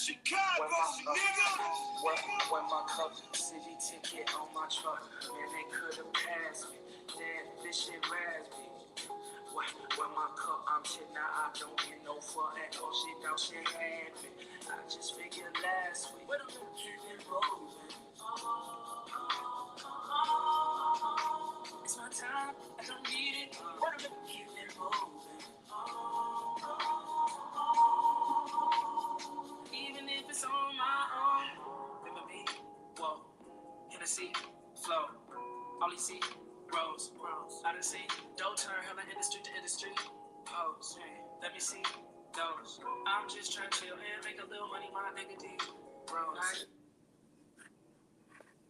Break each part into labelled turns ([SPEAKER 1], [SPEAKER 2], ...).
[SPEAKER 1] When my cup city ticket on my truck, man, they could have passed me. Damn, this shit razzed me. When my cup, I'm shit now, I don't get no fuck at all shit, now shit had me. I just figured last week, keep it rolling. It's my time, I don't need it. Keep it rolling. Even if it's on my own. Remember me? Whoa. Hennessy, flow. Only see rose. I done see. Don't turn hella industry to industry. Pose. Let me see those. I'm just trying to chill and make a little money, my nigga D. Rose.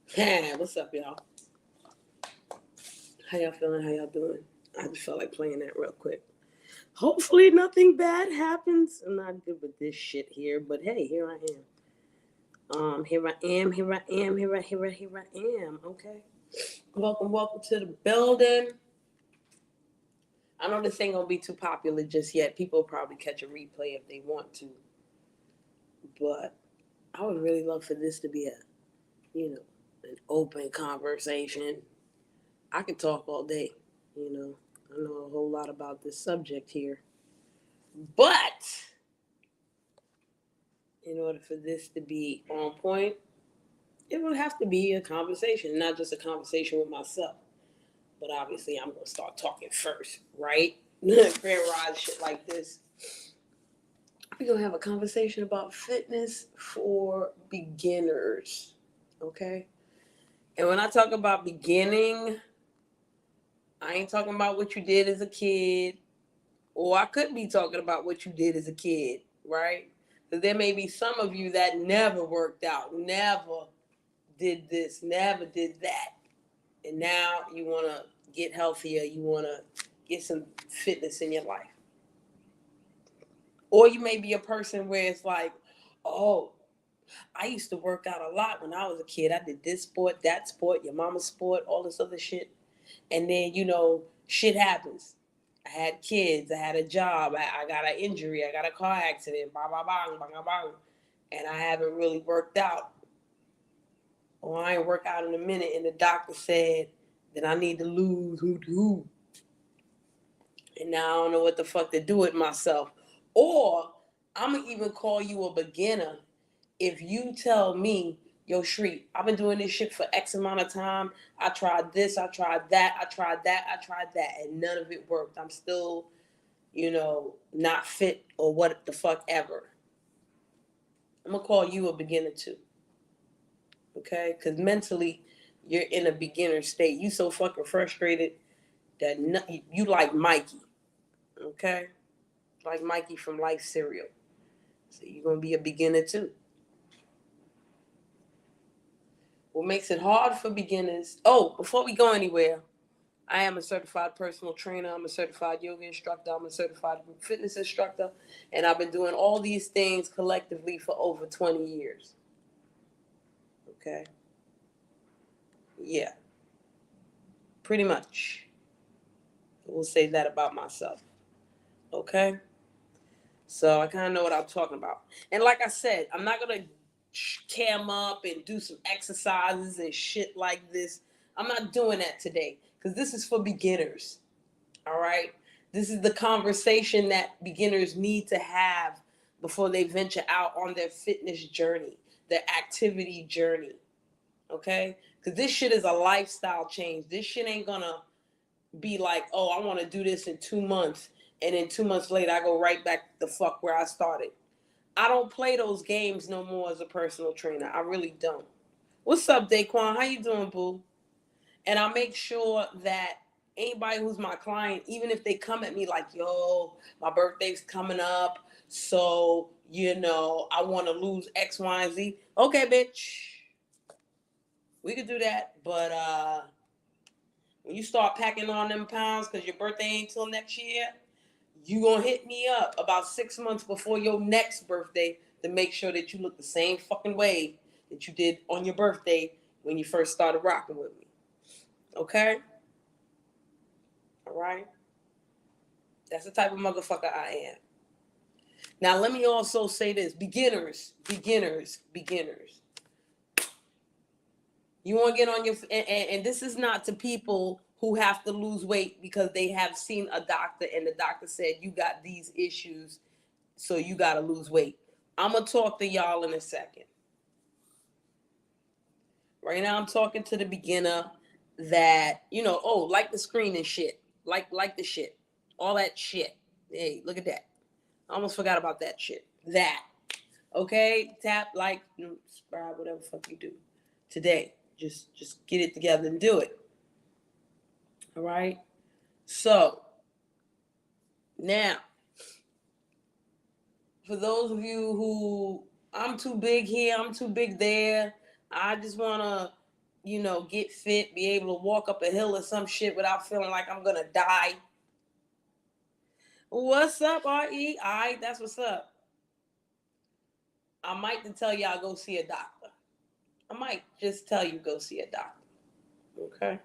[SPEAKER 2] Hey, what's up, y'all? How y'all feeling? How y'all doing? I just felt like playing that real quick. Hopefully nothing bad happens. I'm not good with this shit here, but hey, here I am. Here I am. Okay. Welcome to the building. I know this ain't gonna be too popular just yet. People will probably catch a replay if they want to. But I would really love for this to be an open conversation. I could talk all day, I know a whole lot about this subject here. But in order for this to be on point, it would have to be a conversation, not just a conversation with myself. But obviously, I'm going to start talking first, right? Grand Rise, shit like this. We're going to have a conversation about fitness for beginners, okay? And when I talk about beginning, I ain't talking about what you did as a kid, or I could be talking about what you did as a kid, right? Because there may be some of you that never worked out, never did this, never did that. And now you want to get healthier, you want to get some fitness in your life. Or you may be a person where it's like, oh, I used to work out a lot when I was a kid. I did this sport, that sport, your mama's sport, all this other shit. And then, shit happens. I had kids, I had a job, I got an injury, I got a car accident, bang, bang, bang, bang, bang. And I haven't really worked out. Or I ain't worked out in a minute, and the doctor said that I need to lose who. And now I don't know what the fuck to do with myself. Or I'm going to even call you a beginner if you tell me, yo, Shreet, I've been doing this shit for X amount of time. I tried this, I tried that, and none of it worked. I'm still, not fit or what the fuck ever. I'm going to call you a beginner too. Okay? Because mentally, you're in a beginner state. You so fucking frustrated that you like Mikey. Okay? Like Mikey from Life Cereal. So you're going to be a beginner too. What makes it hard for beginners... Oh, before we go anywhere, I am a certified personal trainer. I'm a certified yoga instructor. I'm a certified group fitness instructor. And I've been doing all these things collectively for over 20 years. Okay? Yeah. Pretty much. We'll say that about myself. Okay? So I kind of know what I'm talking about. And like I said, I'm not going to cam up and do some exercises and shit like this. I'm not doing that today because this is for beginners. All right? This is the conversation that beginners need to have before they venture out on their fitness journey, their activity journey. Okay? Because this shit is a lifestyle change. This shit ain't going to be like, oh, I want to do this in 2 months. And then 2 months later, I go right back the fuck where I started. I don't play those games no more as a personal trainer. I really don't. What's up, Daquan? How you doing, boo? And I make sure that anybody who's my client, even if they come at me like, yo, my birthday's coming up, so, I want to lose X, Y, and Z. Okay, bitch. We could do that, but when you start packing on them pounds because your birthday ain't till next year, you gonna hit me up about 6 months before your next birthday to make sure that you look the same fucking way that you did on your birthday when you first started rocking with me. Okay? All right? That's the type of motherfucker I am. Now, let me also say this. Beginners. You want to get on your, and this is not to people who have to lose weight because they have seen a doctor and the doctor said, you got these issues, so you got to lose weight. I'm going to talk to y'all in a second. Right now, I'm talking to the beginner that, like the screen and shit. Like the shit. All that shit. Hey, look at that. I almost forgot about that shit. That. Okay? Tap, like, subscribe, whatever the fuck you do today. Just get it together and do it. All right? So, now, for those of you who, I'm too big here, I'm too big there, I just want to, get fit, be able to walk up a hill or some shit without feeling like I'm going to die. What's up, RE? All right, that's what's up. I might tell y'all go see a doctor. I might just tell you go see a doctor. Okay?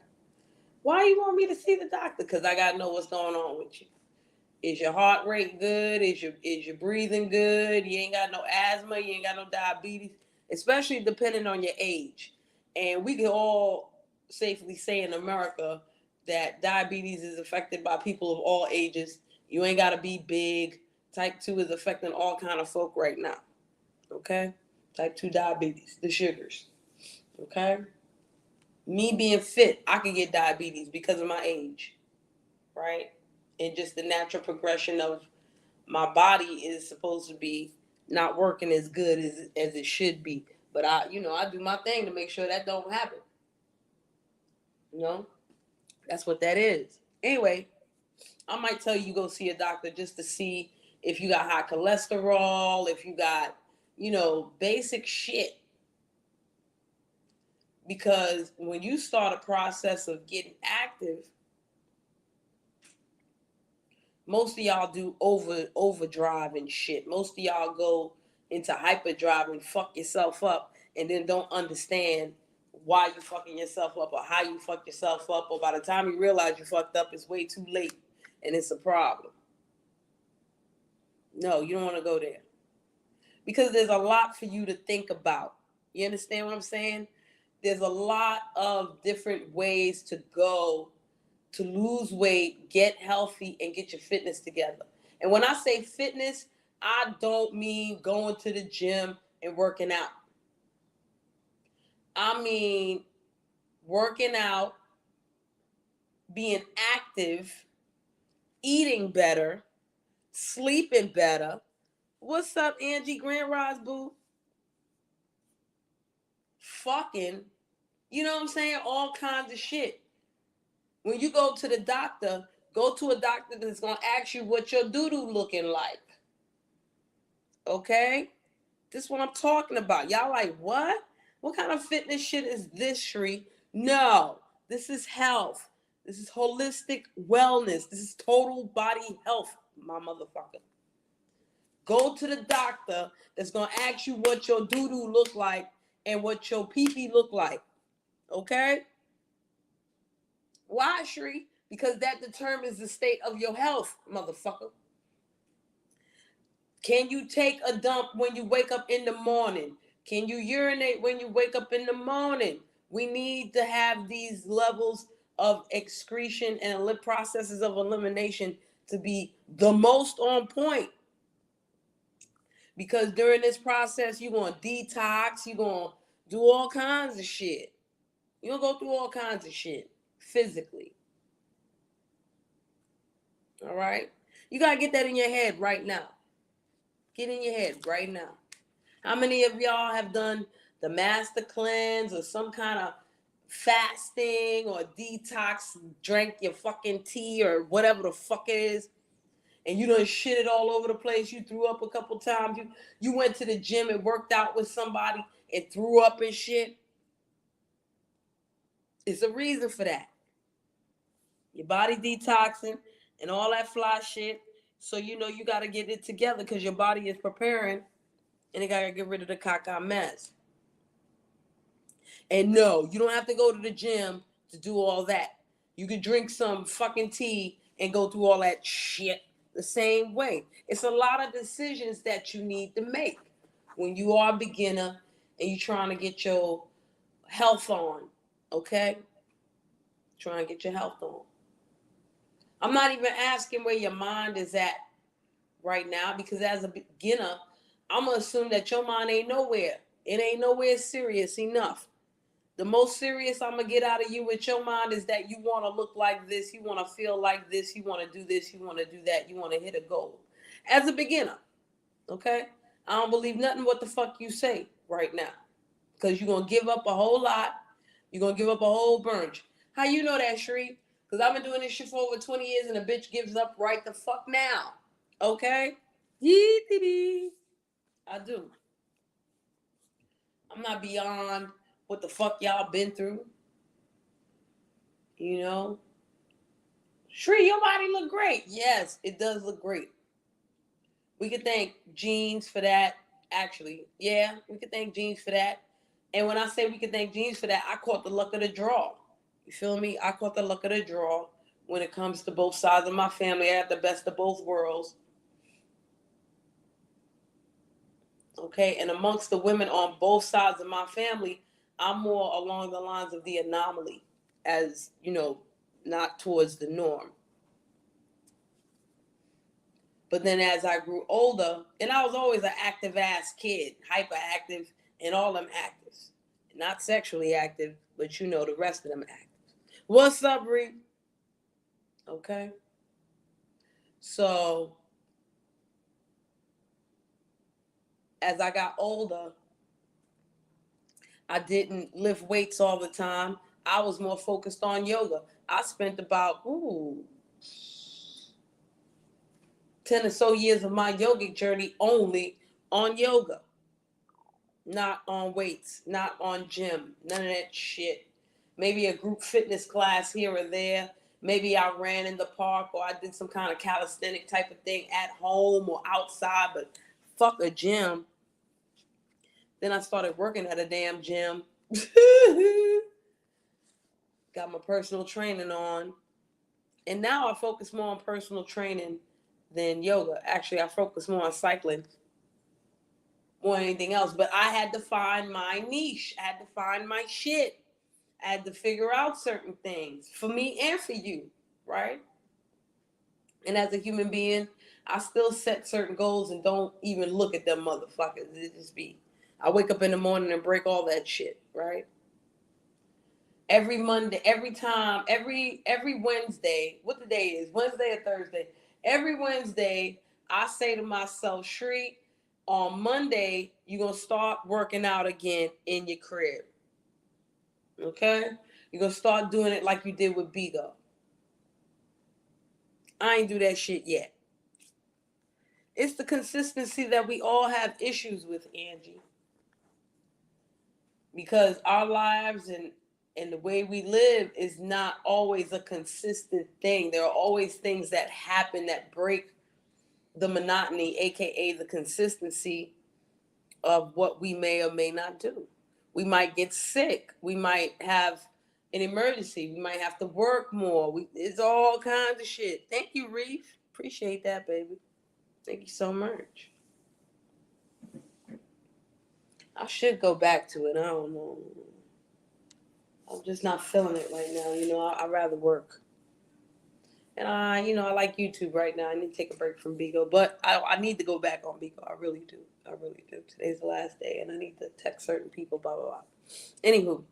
[SPEAKER 2] Why you want me to see the doctor? Because I got to know what's going on with you. Is your heart rate good? Is your breathing good? You ain't got no asthma. You ain't got no diabetes. Especially depending on your age. And we can all safely say in America that diabetes is affected by people of all ages. You ain't got to be big. Type 2 is affecting all kind of folk right now. Okay? Type 2 diabetes, the sugars. Okay? Me being fit, I can get diabetes because of my age. Right? And just the natural progression of my body is supposed to be not working as good as it should be. But I do my thing to make sure that don't happen. That's what that is. Anyway, I might tell you go see a doctor just to see if you got high cholesterol, if you got, basic shit. Because when you start a process of getting active, most of y'all do overdrive and shit. Most of y'all go into hyperdrive and fuck yourself up and then don't understand why you fucking yourself up or how you fuck yourself up, or by the time you realize you fucked up, it's way too late and it's a problem. No, you don't want to go there. Because there's a lot for you to think about. You understand what I'm saying? There's a lot of different ways to go to lose weight, get healthy, and get your fitness together. And when I say fitness, I don't mean going to the gym and working out. I mean working out, being active, eating better, sleeping better. What's up, Angie Grand Rise Boo? Fucking, you know what I'm saying? All kinds of shit. When you go to the doctor, go to a doctor that's going to ask you what your doo-doo looking like. Okay? This is what I'm talking about. Y'all like, what? What kind of fitness shit is this, Shri? No. This is health. This is holistic wellness. This is total body health, my motherfucker. Go to the doctor that's going to ask you what your doo-doo look like and what your pee-pee look like. Okay? Why, Shri? Because that determines the state of your health, motherfucker. Can you take a dump when you wake up in the morning? Can you urinate when you wake up in the morning? We need to have these levels of excretion and processes of elimination to be the most on point. Because during this process, you're going to detox, you're going to do all kinds of shit. You're going to go through all kinds of shit physically. All right? You got to get that in your head right now. Get in your head right now. How many of y'all have done the master cleanse or some kind of fasting or detox, drank your fucking tea or whatever the fuck it is, and you done shit it all over the place? You threw up a couple times. You went to the gym and worked out with somebody and threw up and shit. It's a reason for that. Your body detoxing and all that fly shit. So you got to get it together because your body is preparing and it got to get rid of the caca mess. And no, you don't have to go to the gym to do all that. You can drink some fucking tea and go through all that shit. the same way. It's a lot of decisions that you need to make when you are a beginner and you're trying to get your health on, okay? Trying to get your health on. I'm not even asking where your mind is at right now, because as a beginner, I'm going to assume that your mind ain't nowhere. It ain't nowhere serious enough. The most serious I'm going to get out of you with your mind is that you want to look like this, you want to feel like this, you want to do this, you want to do that, you want to hit a goal. As a beginner, okay? I don't believe nothing what the fuck you say right now, because you're going to give up a whole lot. You're going to give up a whole bunch. How you know that, Shree? Because I've been doing this shit for over 20 years and a bitch gives up right the fuck now. Okay? I do. I'm not beyond what the fuck y'all been through. You know? Shree, your body look great. Yes, it does look great. We could thank jeans for that. Actually, yeah, we could thank jeans for that. And when I say we could thank jeans for that, I caught the luck of the draw. You feel me? I caught the luck of the draw when it comes to both sides of my family. I have the best of both worlds. Okay, and amongst the women on both sides of my family, I'm more along the lines of the anomaly, as you know, not towards the norm. But then as I grew older, and I was always an active ass kid, hyperactive, and all them actives. Not sexually active, but you know the rest of them actives. What's up, Reed? Okay. So as I got older, I didn't lift weights all the time. I was more focused on yoga. I spent about 10 or so years of my yogic journey only on yoga. Not on weights, not on gym, none of that shit. Maybe a group fitness class here or there. Maybe I ran in the park or I did some kind of calisthenic type of thing at home or outside, but fuck a gym. Then I started working at a damn gym. Got my personal training on. And now I focus more on personal training than yoga. Actually, I focus more on cycling more than anything else. But I had to find my niche. I had to find my shit. I had to figure out certain things for me and for you, right? And as a human being, I still set certain goals and don't even look at them motherfuckers. It just be, I wake up in the morning and break all that shit, right? Every Monday, every time, every Wednesday, what the day is, Wednesday or Thursday, every Wednesday, I say to myself, Shree, on Monday, you're going to start working out again in your crib. Okay? You're going to start doing it like you did with Bigo. I ain't do that shit yet. It's the consistency that we all have issues with, Angie. Because our lives and the way we live is not always a consistent thing. There are always things that happen that break the monotony, aka the consistency of what we may or may not do. We might get sick. We might have an emergency. We might have to work more. It's all kinds of shit. Thank you, Reef. Appreciate that, baby. Thank you so much. I should go back to it. I don't know. I'm just not feeling it right now. You know, I'd rather work. And I like YouTube right now. I need to take a break from Bigo, but I need to go back on Bigo. I really do. I really do. Today's the last day, and I need to text certain people, blah, blah, blah. Anywho.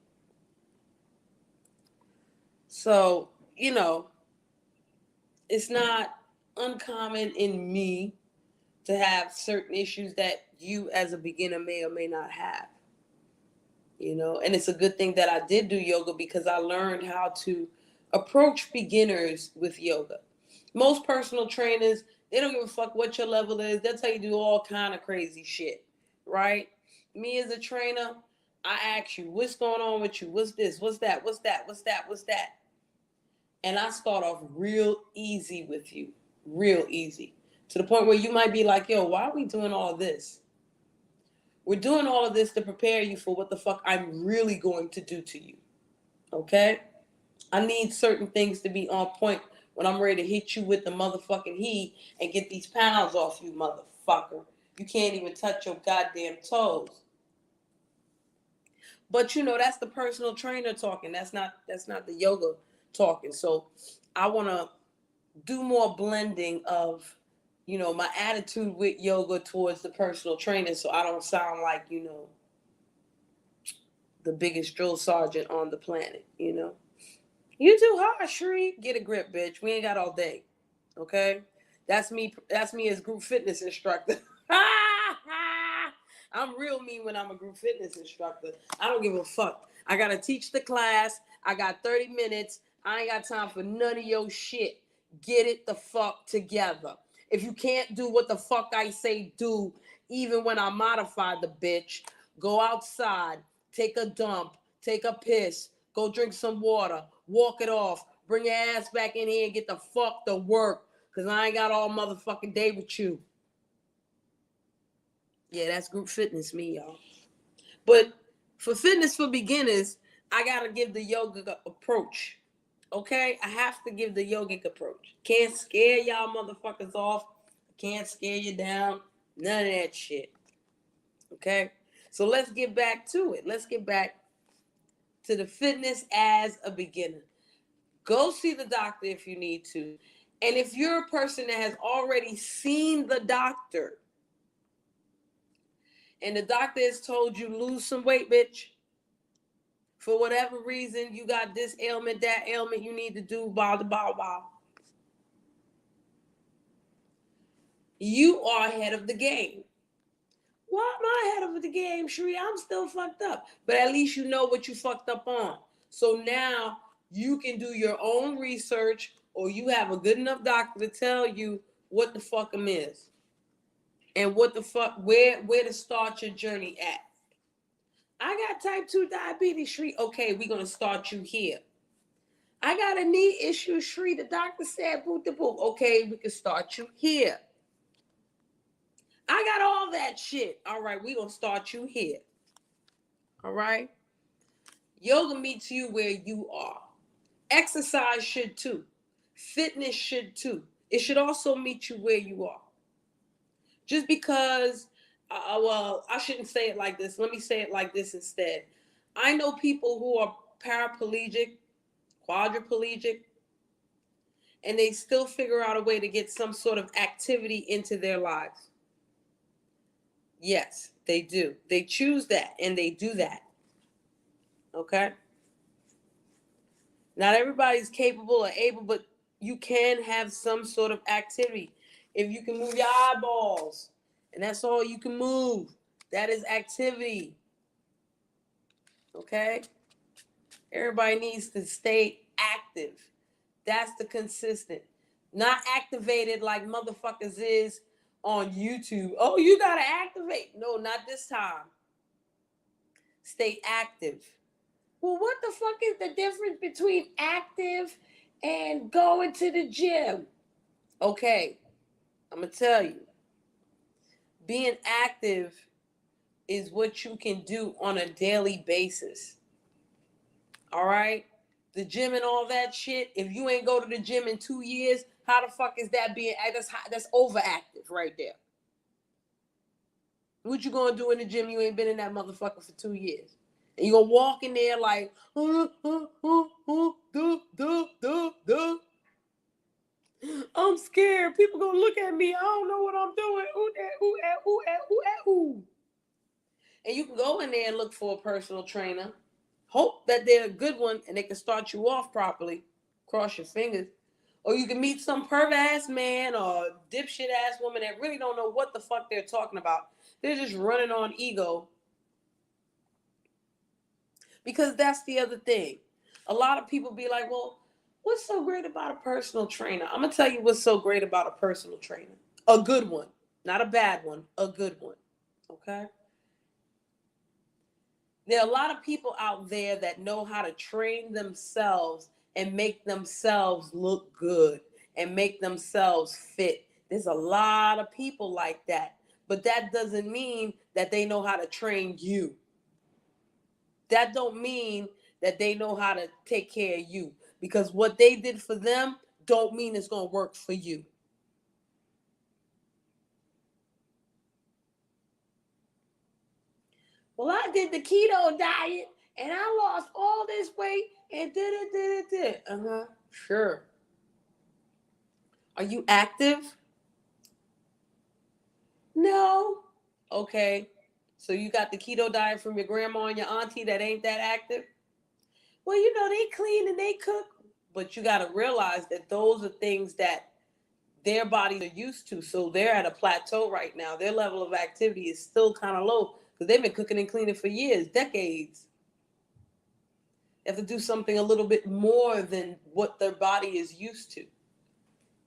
[SPEAKER 2] So, it's not uncommon in me to have certain issues that you as a beginner may or may not have. And it's a good thing that I did do yoga because I learned how to approach beginners with yoga. Most personal trainers, they don't give a fuck what your level is. They'll tell you to do all kind of crazy shit, right? Me as a trainer, I ask you, what's going on with you? What's this? What's that? What's that? What's that? What's that? And I start off real easy with you, real easy, to the point where you might be like, yo, why are we doing all of this? We're doing all of this to prepare you for what the fuck I'm really going to do to you, okay? I need certain things to be on point when I'm ready to hit you with the motherfucking heat and get these pounds off you, motherfucker. You can't even touch your goddamn toes. But you know, that's the personal trainer talking. That's not the yoga talking. So I want to do more blending of, you know, my attitude with yoga towards the personal trainer, so I don't sound like, you know, the biggest drill sergeant on the planet, you know. You too hard, Shree. Get a grip, bitch. We ain't got all day. Okay? That's me as group fitness instructor. I'm real mean when I'm a group fitness instructor. I don't give a fuck. I gotta teach the class. I got 30 minutes. I ain't got time for none of your shit. Get it the fuck together. If you can't do what the fuck I say do, even when I modify the bitch, go outside, take a dump, take a piss, go drink some water, walk it off, bring your ass back in here and get the fuck to work, because I ain't got all motherfucking day with you. Yeah, that's group fitness, me, y'all. But for fitness for beginners, I got to give the yogic approach. Okay? I have to give the yogic approach. Can't scare y'all motherfuckers off. Can't scare you down. None of that shit. Okay? So let's get back to it. Let's get back to the fitness as a beginner. Go see the doctor if you need to. And if you're a person that has already seen the doctor, and the doctor has told you lose some weight, bitch, for whatever reason, you got this ailment, that ailment, you need to do bow. You are ahead of the game. Why am I ahead of the game, Shree? I'm still fucked up. But at least you know what you fucked up on. So now you can do your own research, or you have a good enough doctor to tell you what the fuck is. And what the fuck, where to start your journey at. I got type 2 diabetes, Shree. Okay, we're going to start you here. I got a knee issue, Shree. The doctor said boot the boot. Okay, we can start you here. I got all that shit. All right, we're going to start you here. All right? Yoga meets you where you are. Exercise should too. Fitness should too. It should also meet you where you are. Just because, well, I shouldn't say it like this. Let me say it like this instead. I know people who are paraplegic, quadriplegic, and they still figure out a way to get some sort of activity into their lives. Yes, they do. They choose that and they do that. Okay? Not everybody's capable or able, but you can have some sort of activity. If you can move your eyeballs, and that's all you can move, that is activity. Okay? Everybody needs to stay active. That's the consistent. Not activated like motherfuckers is on YouTube. Oh, you gotta activate. No, not this time. Stay active. Well, what the fuck is the difference between active and going to the gym? Okay, I'm gonna tell you. Being active is what you can do on a daily basis. All right? The gym and all that shit, if you ain't go to the gym in 2 years, how the fuck is that being, that's overactive right there. What you gonna do in the gym? You ain't been in that motherfucker for 2 years. And you gonna walk in there like, I'm scared. People gonna look at me. I don't know what I'm doing. Ooh. And you can go in there and look for a personal trainer. Hope that they're a good one and they can start you off properly. Cross your fingers. Or you can meet some perv ass man or dipshit ass woman that really don't know what the fuck they're talking about. They're just running on ego. Because that's the other thing. A lot of people be like, well, what's so great about a personal trainer? I'm going to tell you what's so great about a personal trainer. A good one. Not a bad one. A good one. Okay? There are a lot of people out there that know how to train themselves and make themselves look good and make themselves fit. There's a lot of people like that. But that doesn't mean that they know how to train you. That don't mean that they know how to take care of you. Because what they did for them don't mean it's going to work for you. Well, I did the keto diet and I lost all this weight and did it. Sure. Are you active? No. Okay. So you got the keto diet from your grandma and your auntie that ain't that active? Well, you know, they clean and they cook. But you got to realize that those are things that their bodies are used to. So they're at a plateau right now. Their level of activity is still kind of low because they've been cooking and cleaning for years, decades. They have to do something a little bit more than what their body is used to.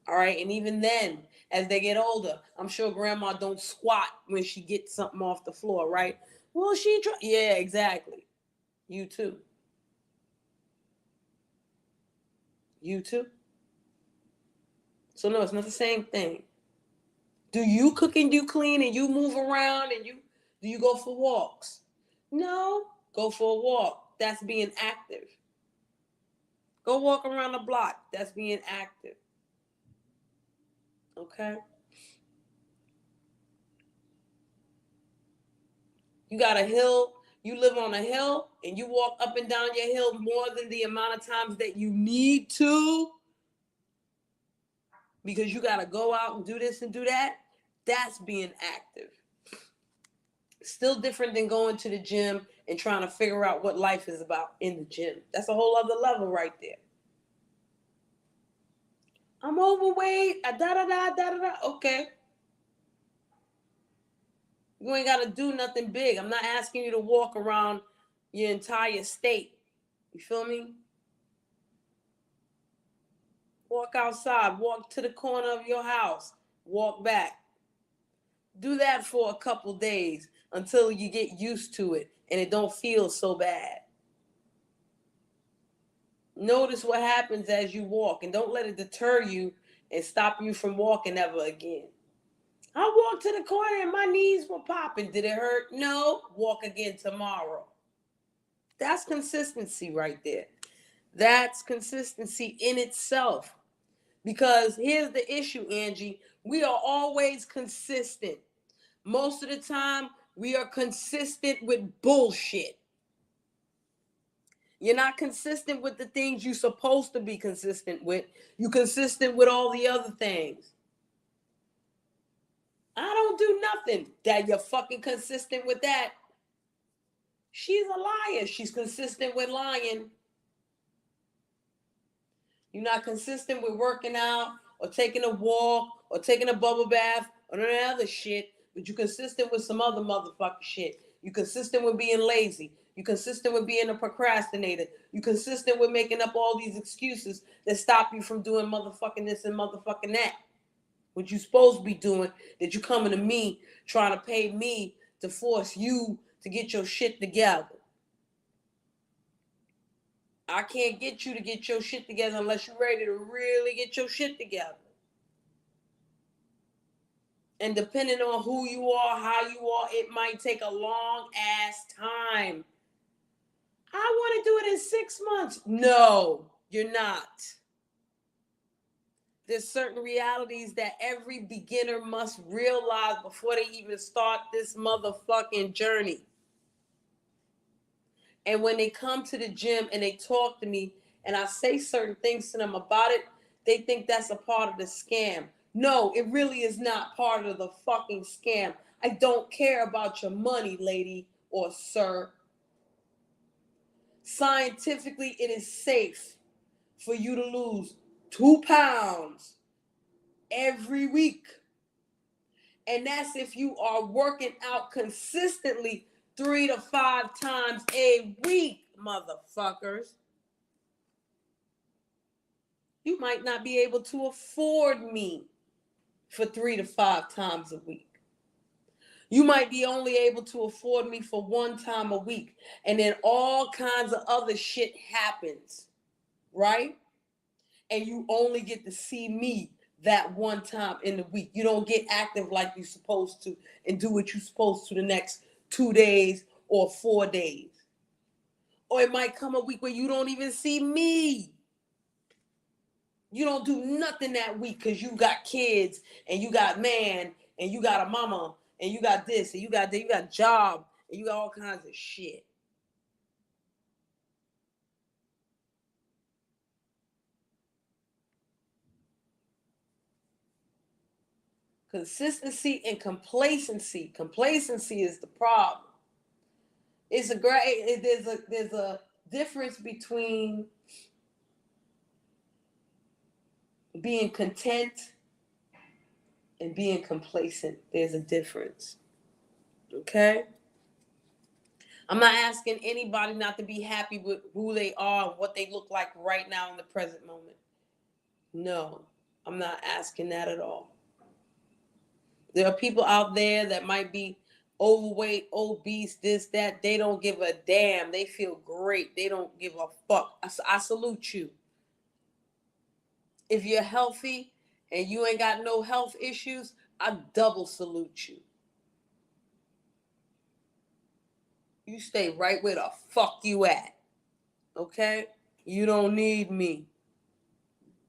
[SPEAKER 2] All right. And even then, as they get older, I'm sure grandma don't squat when she gets something off the floor, right? Well, yeah, exactly. You too. You too. So no, it's not the same thing. Do you cook and you clean and you move around and do you go for walks? No, go for a walk. That's being active. Go walk around the block. That's being active. Okay? You got a hill, you live on a hill, and you walk up and down your hill more than the amount of times that you need to because you got to go out and do this and do that. That's being active. Still different than going to the gym and trying to figure out what life is about in the gym. That's a whole other level right there. I'm overweight. Okay. You ain't got to do nothing big. I'm not asking you to walk around your entire state. You feel me? Walk outside. Walk to the corner of your house. Walk back. Do that for a couple days until you get used to it and it don't feel so bad. Notice what happens as you walk and don't let it deter you and stop you from walking ever again. I walked to the corner and my knees were popping. Did it hurt? No. Walk again tomorrow. That's consistency right there. That's consistency in itself. Because here's the issue, Angie. We are always consistent. Most of the time, we are consistent with bullshit. You're not consistent with the things you're supposed to be consistent with. You're consistent with all the other things. I don't do nothing. That you're fucking consistent with that. She's a liar. She's consistent with lying. You're not consistent with working out or taking a walk or taking a bubble bath or none of that other shit, but you're consistent with some other motherfucking shit. You're consistent with being lazy. You're consistent with being a procrastinator. You're consistent with making up all these excuses that stop you from doing motherfucking this and motherfucking that. What you're supposed to be doing, that you're coming to me, trying to pay me to force you to get your shit together. I can't get you to get your shit together unless you're ready to really get your shit together. And depending on who you are, how you are, it might take a long ass time. I want to do it in 6 months. No, you're not. There's certain realities that every beginner must realize before they even start this motherfucking journey. And when they come to the gym and they talk to me and I say certain things to them about it, they think that's a part of the scam. No, it really is not part of the fucking scam. I don't care about your money, lady or sir. Scientifically, it is safe for you to lose 2 pounds every week. And that's if you are working out consistently 3 to 5 times a week, motherfuckers. You might not be able to afford me for 3 to 5 times a week. You might be only able to afford me for 1 time a week. And then all kinds of other shit happens, right? And you only get to see me that 1 time in the week. You don't get active like you're supposed to and do what you're supposed to the next 2 days or 4 days. Or it might come a week where you don't even see me. You don't do nothing that week because you got kids and you got man and you got a mama and you got this and you got that, you got a job and you got all kinds of shit. Consistency and complacency. Complacency is the problem. It's a great. There's a difference between being content and being complacent. There's a difference. Okay? I'm not asking anybody not to be happy with who they are and what they look like right now in the present moment. No, I'm not asking that at all. There are people out there that might be overweight, obese, this, that. They don't give a damn. They feel great. They don't give a fuck. I salute you. If you're healthy and you ain't got no health issues, I double salute you. You stay right where the fuck you at. Okay? You don't need me.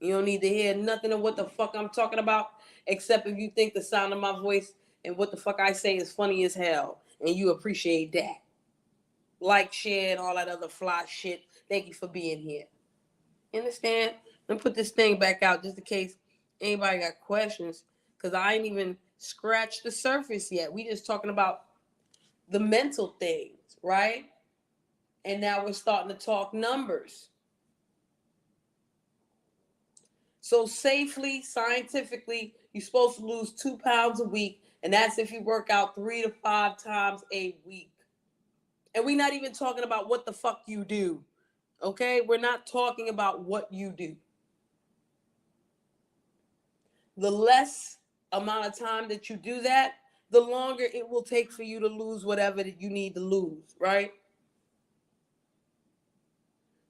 [SPEAKER 2] You don't need to hear nothing of what the fuck I'm talking about, except if you think the sound of my voice and what the fuck I say is funny as hell, and you appreciate that. Like, share, and all that other fly shit. Thank you for being here. You understand? Let me put this thing back out just in case anybody got questions, because I ain't even scratched the surface yet. We just talking about the mental things, right? And now we're starting to talk numbers. So safely, scientifically, you're supposed to lose 2 pounds a week, and that's if you work out 3 to 5 times a week. And we're not even talking about what the fuck you do, okay? We're not talking about what you do. The less amount of time that you do that, the longer it will take for you to lose whatever that you need to lose, right?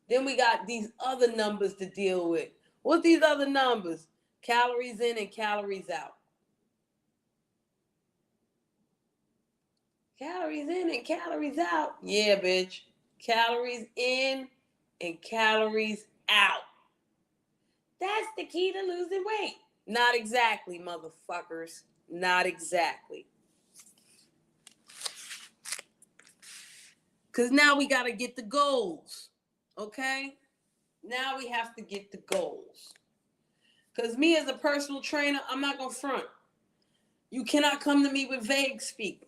[SPEAKER 2] Then we got these other numbers to deal with. What's these other numbers? Calories in and calories out. Calories in and calories out. Yeah, bitch. Calories in and calories out. That's the key to losing weight. Not exactly, motherfuckers. Not exactly. Because now we got to get the goals. Okay? Now we have to get the goals. Because me as a personal trainer, I'm not going to front. You cannot come to me with vague speak.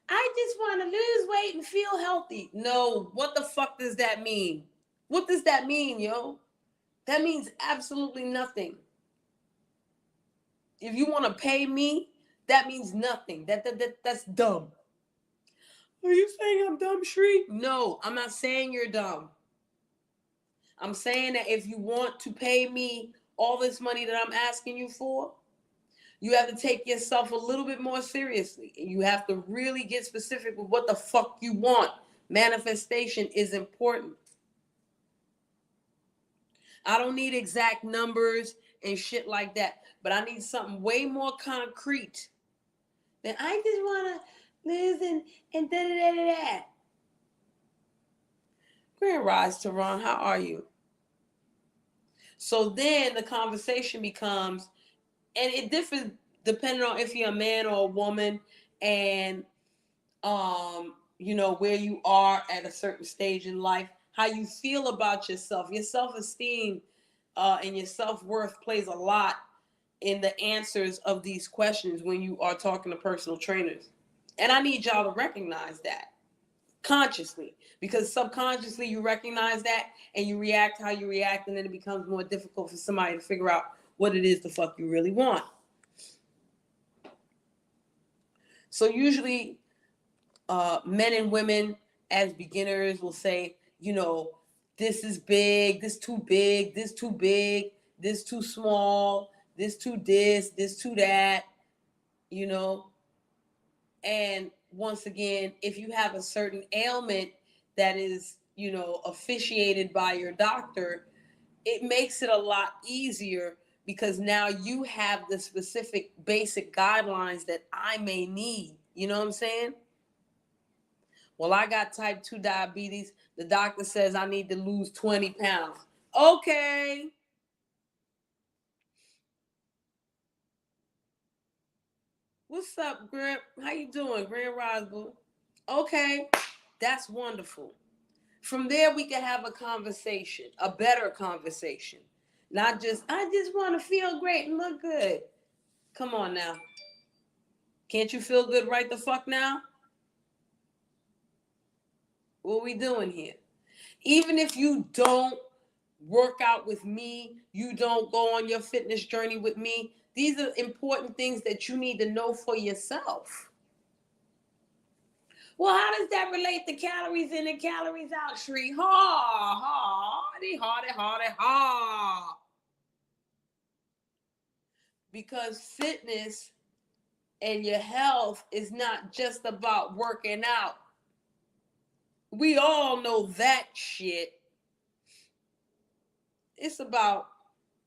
[SPEAKER 2] I just want to lose weight and feel healthy. No, what the fuck does that mean? What does that mean, yo? That means absolutely nothing. If you want to pay me, that means nothing. That's dumb. Are you saying I'm dumb, Shri? No, I'm not saying you're dumb. I'm saying that if you want to pay me all this money that I'm asking you for, you have to take yourself a little bit more seriously. And you have to really get specific with what the fuck you want. Manifestation is important. I don't need exact numbers and shit like that, but I need something way more concrete than I just want to lose and da-da-da-da-da. Grand Rise, Tehran, how are you? So then the conversation becomes, and it differs depending on if you're a man or a woman, and you know, where you are at a certain stage in life, how you feel about yourself. Your self-esteem and your self-worth plays a lot in the answers of these questions when you are talking to personal trainers. And I need y'all to recognize that consciously, because subconsciously you recognize that and you react how you react, and then it becomes more difficult for somebody to figure out what it is the fuck you really want. So usually men and women as beginners will say, you know, this is big, this too big, this too big, this too small, this too this too that, you know. And once again, if you have a certain ailment that is, you know, officiated by your doctor, it makes it a lot easier because now you have the specific basic guidelines that I may need. You know what I'm saying? Well, I got type 2 diabetes. The doctor says I need to lose 20 pounds. Okay. What's up, Grip? How you doing, Grand Roswell? Okay, that's wonderful. From there, we can have a conversation, a better conversation. Not just, I just want to feel great and look good. Come on now. Can't you feel good right the fuck now? What we doing here? Even if you don't work out with me, you don't go on your fitness journey with me, these are important things that you need to know for yourself. Well, how does that relate to calories in and calories out, Shree? Ha. Because fitness and your health is not just about working out. We all know that shit. It's about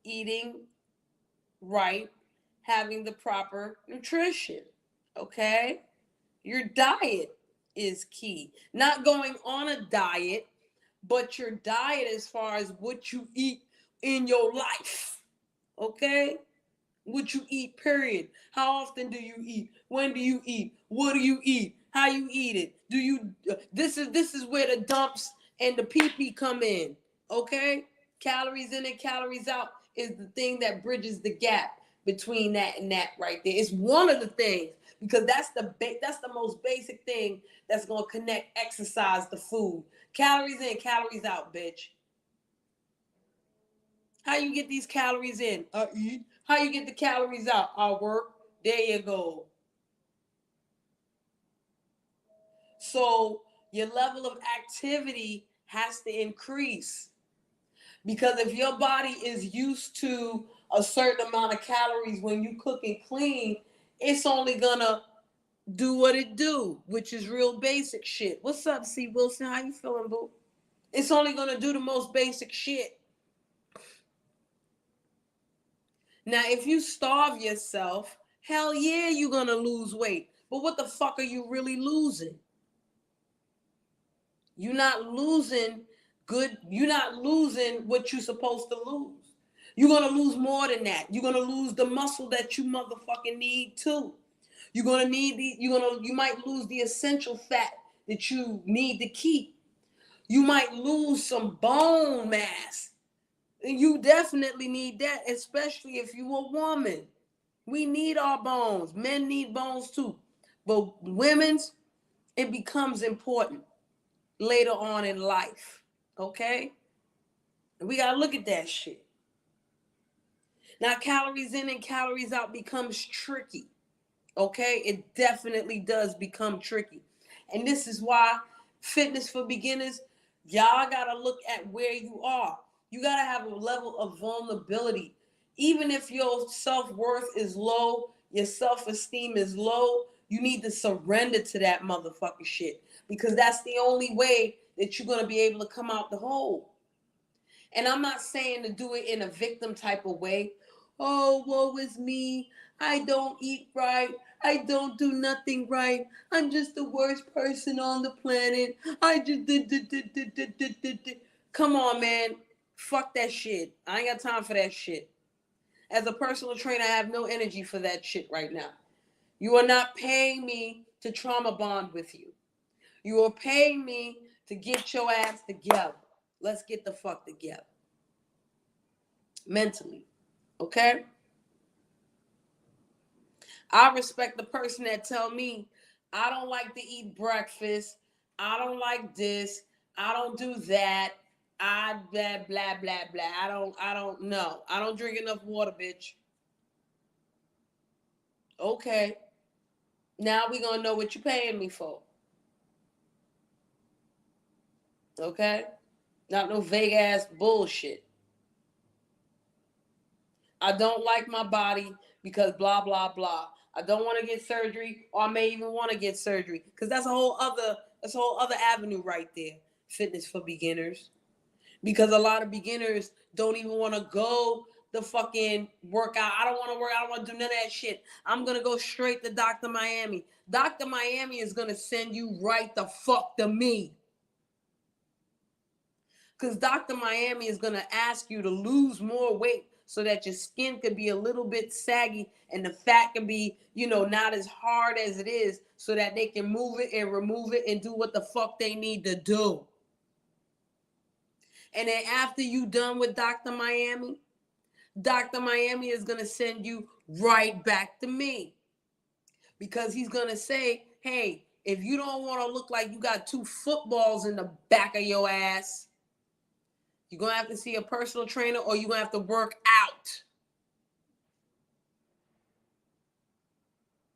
[SPEAKER 2] eating right, having the proper nutrition. Okay? Your diet is key. Not going on a diet, but your diet as far as what you eat in your life. Okay? What you eat, period. How often do you eat? When do you eat? What do you eat? How you eat it? Do you this is where the dumps and the pee-pee come in. Okay? Calories in and calories out is the thing that bridges the gap between that and that right there. It's one of the things because that's the most basic thing that's going to connect exercise to food. Calories in, calories out, bitch. How you get these calories in? I eat. How you get the calories out? I work. There you go. So your level of activity has to increase. Because if your body is used to a certain amount of calories when you cook and clean, it's only gonna do what it do, which is real basic shit. What's up, C. Wilson? How you feeling, boo? It's only gonna do the most basic shit. Now, if you starve yourself, hell yeah, you're gonna lose weight. But what the fuck are you really losing? You're not losing you're not losing what you're supposed to lose. You're gonna lose more than that. You're gonna lose the muscle that you motherfucking need too. You might lose the essential fat that you need to keep. You might lose some bone mass. You definitely need that, especially if you're a woman. We need our bones. Men need bones too. But women's, it becomes important later on in life. Okay? And we gotta look at that shit. Now, calories in and calories out becomes tricky. Okay? It definitely does become tricky. And this is why fitness for beginners, y'all gotta look at where you are. You gotta have a level of vulnerability. Even if your self-worth is low, your self-esteem is low, you need to surrender to that motherfucking shit. Because that's the only way that you're gonna be able to come out the hole. And I'm not saying to do it in a victim type of way. Oh, woe is me. I don't eat right. I don't do nothing right. I'm just the worst person on the planet. I just did. Come on, man. Fuck that shit. I ain't got time for that shit. As a personal trainer, I have no energy for that shit right now. You are not paying me to trauma bond with you. You are paying me to get your ass together. Let's get the fuck together. Mentally. Okay? I respect the person that tell me I don't like to eat breakfast. I don't like this. I don't do that. I blah blah blah blah. I don't know. I don't drink enough water, bitch. Okay. Now we gonna know what you paying me for. Okay? Not no vague ass bullshit. I don't like my body because blah blah blah. I don't want to get surgery, or I may even want to get surgery because that's a whole other avenue right there. Fitness for beginners, because a lot of beginners don't even want to go the fucking workout. I don't want to work. I don't want to do none of that shit. I'm gonna go straight to Dr. Miami. Dr. Miami is gonna send you right the fuck to me. Because Dr. Miami is going to ask you to lose more weight so that your skin could be a little bit saggy and the fat can be, not as hard as it is, so that they can move it and remove it and do what the fuck they need to do. And then after you done with Dr. Miami is going to send you right back to me, because he's going to say, hey, if you don't want to look like you got 2 footballs in the back of your ass, you're going to have to see a personal trainer, or you're going to have to work out.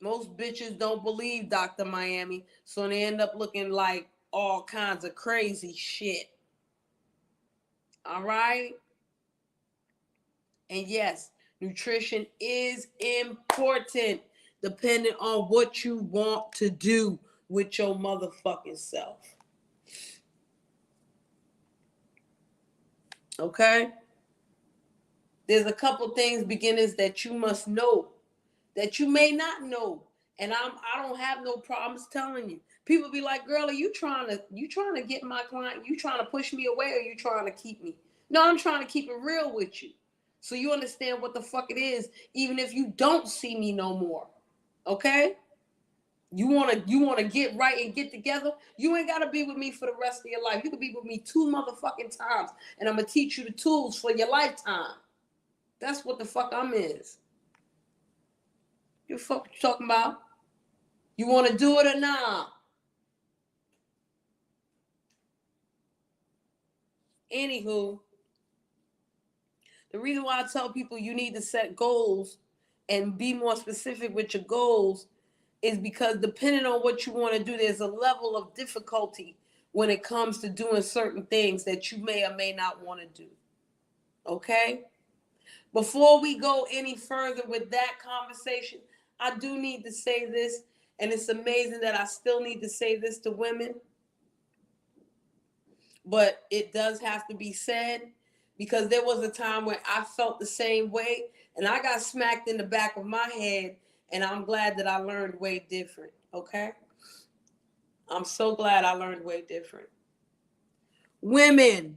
[SPEAKER 2] Most bitches don't believe Dr. Miami, so they end up looking like all kinds of crazy shit. All right? And yes, nutrition is important, depending on what you want to do with your motherfucking self. Okay? There's a couple things, beginners, that you must know, that you may not know. And I don't have no problems telling you. People be like, girl, are you trying to get my client? You trying to push me away, or you trying to keep me? No, I'm trying to keep it real with you, so you understand what the fuck it is, even if you don't see me no more. Okay? You wanna get right and get together? You ain't gotta be with me for the rest of your life. You could be with me 2 motherfucking times, and I'm gonna teach you the tools for your lifetime. That's what the fuck I'm is. You fuck you talking about? You wanna do it or not? Anywho, the reason why I tell people you need to set goals and be more specific with your goals is because, depending on what you want to do, there's a level of difficulty when it comes to doing certain things that you may or may not want to do. Okay? Before we go any further with that conversation, I do need to say this, and it's amazing that I still need to say this to women, but it does have to be said, because there was a time when I felt the same way, and I got smacked in the back of my head, and I'm glad that I learned way different, okay? I'm so glad I learned way different. Women,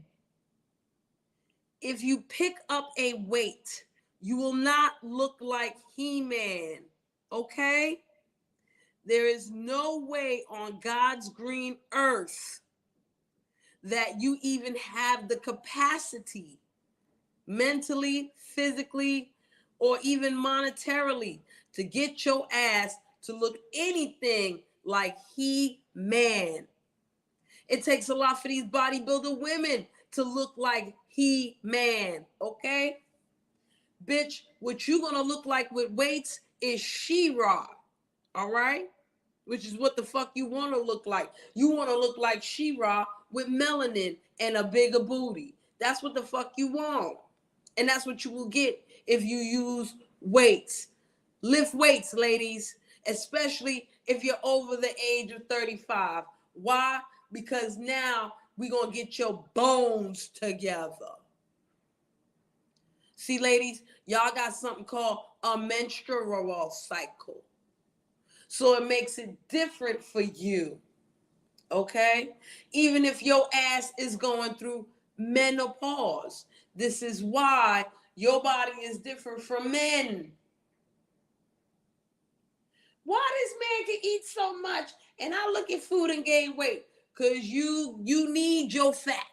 [SPEAKER 2] if you pick up a weight, you will not look like He-Man, okay? There is no way on God's green earth that you even have the capacity, mentally, physically, or even monetarily, to get your ass to look anything like He-Man. It takes a lot for these bodybuilder women to look like He-Man, okay? Bitch, what you gonna look like with weights is She-Ra, all right? Which is what the fuck you want to look like. You want to look like She-Ra with melanin and a bigger booty. That's what the fuck you want. And that's what you will get if you use weights. Lift weights, ladies, especially if you're over the age of 35. Why? Because now we're going to get your bones together. See, ladies, y'all got something called a menstrual cycle. So it makes it different for you, okay? Even if your ass is going through menopause. This is why your body is different from men. Why this man can eat so much and I look at food and gain weight? Because you need your fat.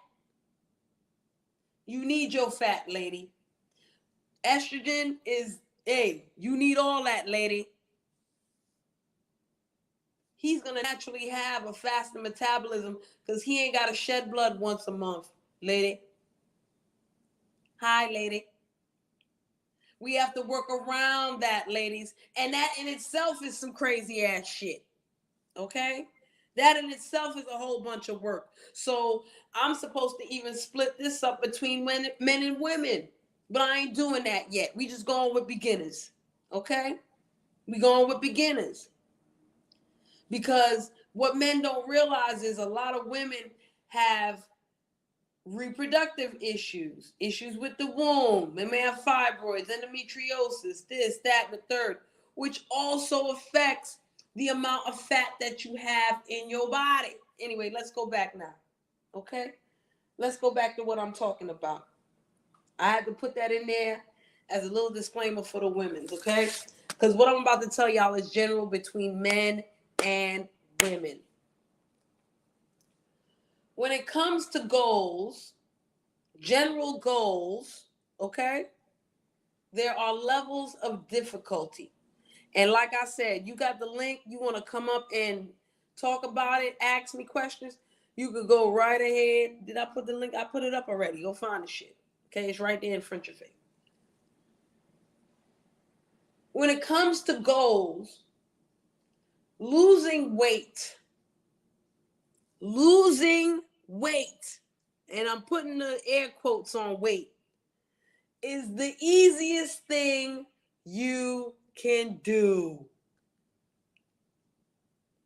[SPEAKER 2] You need your fat, lady. Estrogen is, hey, you need all that, lady. He's going to naturally have a faster metabolism because he ain't got to shed blood once a month, lady. Hi, lady. We have to work around that, ladies. And that in itself is some crazy ass shit. Okay? That in itself is a whole bunch of work. So I'm supposed to even split this up between men and women. But I ain't doing that yet. We just going with beginners. Okay? We going with beginners. Because what men don't realize is a lot of women have reproductive issues with the womb. They may have fibroids, endometriosis, this, that, and the third, which also affects the amount of fat that you have in your body. Anyway, let's go back now. Okay? Let's go back to what I'm talking about. I had to put that in there as a little disclaimer for the women's, okay? Because what I'm about to tell y'all is general between men and women. When it comes to goals, general goals, okay, there are levels of difficulty. And like I said, you got the link, you want to come up and talk about it, ask me questions, you could go right ahead. Did I put the link? I put it up already. Go find the shit. Okay, it's right there in front of your face. When it comes to goals, losing weight, and I'm putting the air quotes on weight, is the easiest thing you can do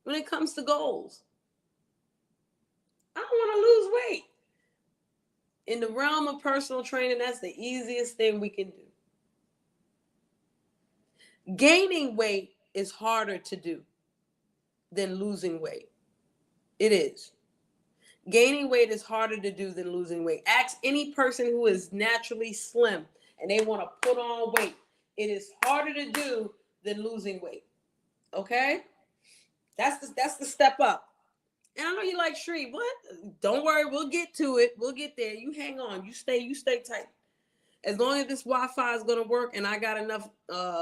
[SPEAKER 2] when it comes to goals. I don't want to lose weight. In the realm of personal training, that's the easiest thing we can do. Gaining weight is harder to do than losing weight. It is. Gaining weight is harder to do than losing weight. Ask any person who is naturally slim and they want to put on weight. It is harder to do than losing weight. Okay? That's the step up. And I know you like, Shree, what? Don't worry, we'll get to it. We'll get there. You hang on. You stay tight. As long as this Wi-Fi is going to work and I got enough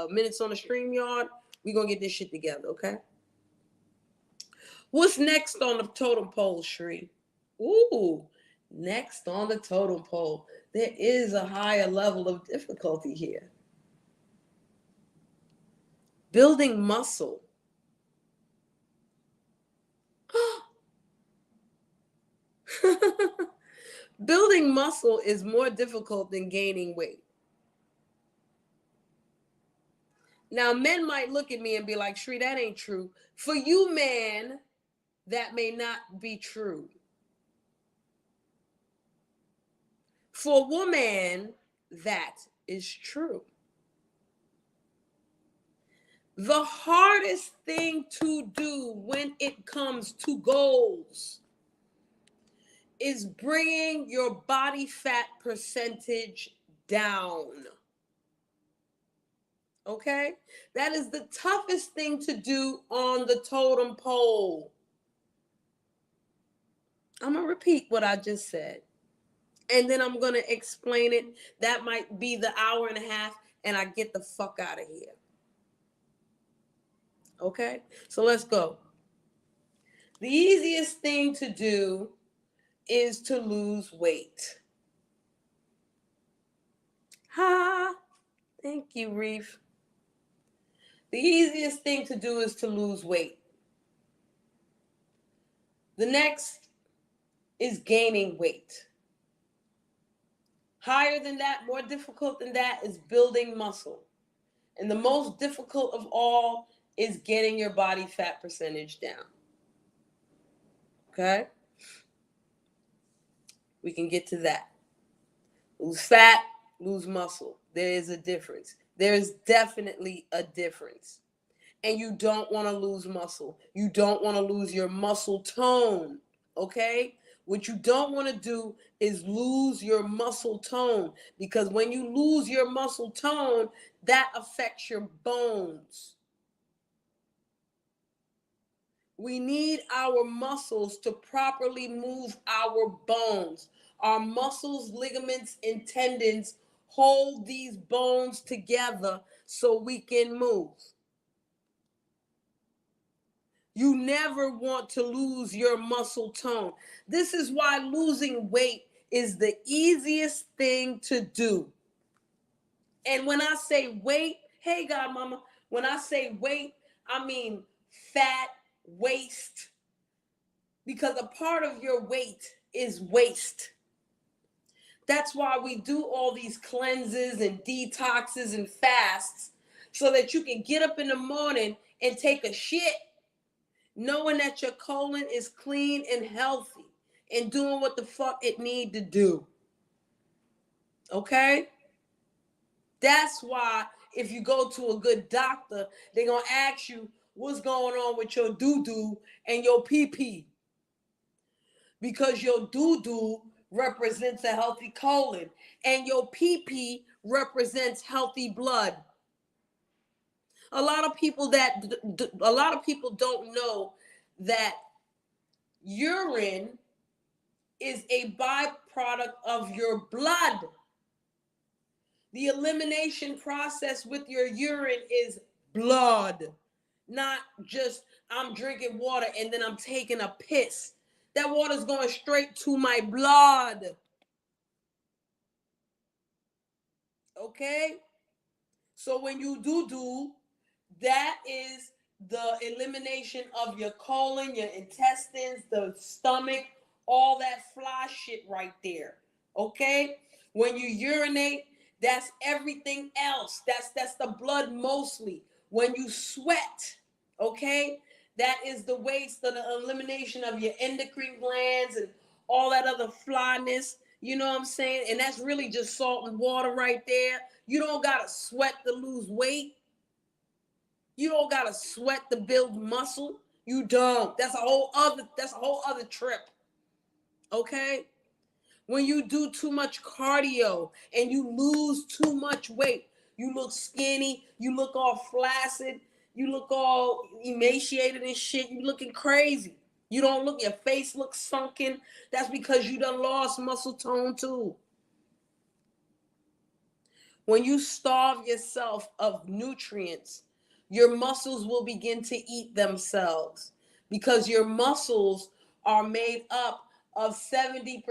[SPEAKER 2] minutes on the StreamYard, we're going to get this shit together, okay? What's next on the totem pole, Shree? Ooh, next on the totem pole, there is a higher level of difficulty here. Building muscle. Building muscle is more difficult than gaining weight. Now, men might look at me and be like, Shree, that ain't true. For you, man, that may not be true. For a woman, that is true. The hardest thing to do when it comes to goals is bringing your body fat percentage down. Okay? That is the toughest thing to do on the totem pole. I'm going to repeat what I just said. And then I'm going to explain it. That might be the hour and a half, and I get the fuck out of here. Okay? So let's go. The easiest thing to do is to lose weight. Ha! Thank you, Reef. The easiest thing to do is to lose weight. The next is gaining weight. Higher than that, more difficult than that is building muscle. And the most difficult of all is getting your body fat percentage down. Okay? We can get to that. Lose fat, lose muscle. There is a difference. There is definitely a difference. And you don't want to lose muscle. You don't want to lose your muscle tone. Okay? What you don't want to do is lose your muscle tone, because when you lose your muscle tone, that affects your bones. We need our muscles to properly move our bones. Our muscles, ligaments, and tendons hold these bones together so we can move. You never want to lose your muscle tone. This is why losing weight is the easiest thing to do. And when I say weight, hey, Godmama, when I say weight, I mean fat, waist. Because a part of your weight is waste. That's why we do all these cleanses and detoxes and fasts, so that you can get up in the morning and take a shit knowing that your colon is clean and healthy and doing what the fuck it need to do. Okay? That's why if you go to a good doctor, they're going to ask you what's going on with your doo-doo and your pee-pee. Because your doo-doo represents a healthy colon and your pee-pee represents healthy blood. A lot of people don't know that urine is a byproduct of your blood. The elimination process with your urine is blood, not just I'm drinking water and then I'm taking a piss. That water's going straight to my blood. Okay? So when you do, that is the elimination of your colon, your intestines, the stomach, all that fly shit right there. Okay? When you urinate, that's everything else. That's the blood mostly. When you sweat, okay? That is the waste of the elimination of your endocrine glands and all that other flyness. You know what I'm saying? And that's really just salt and water right there. You don't gotta sweat to lose weight. You don't gotta sweat to build muscle. You don't. That's a whole other trip. Okay? When you do too much cardio and you lose too much weight, you look skinny, you look all flaccid, you look all emaciated and shit, you looking crazy. You don't look, your face looks sunken. That's because you done lost muscle tone too. When you starve yourself of nutrients, your muscles will begin to eat themselves because your muscles are made up of 70%,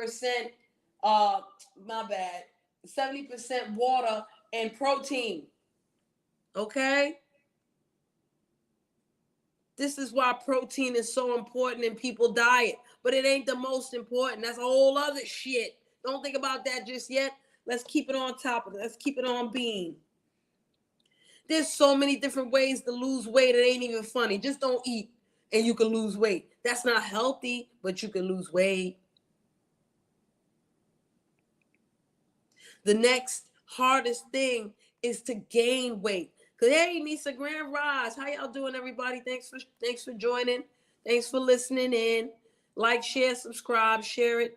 [SPEAKER 2] 70% water and protein. Okay? This is why protein is so important in people's diet, but it ain't the most important. That's a whole other shit. Don't think about that just yet. Let's keep it on top of it. Let's keep it on beam. There's so many different ways to lose weight. It ain't even funny. Just don't eat and you can lose weight. That's not healthy, but you can lose weight. The next hardest thing is to gain weight. Cause hey, Nisa Grand Rise, how y'all doing, everybody? Thanks for joining. Thanks for listening in. Like, share, subscribe, share it.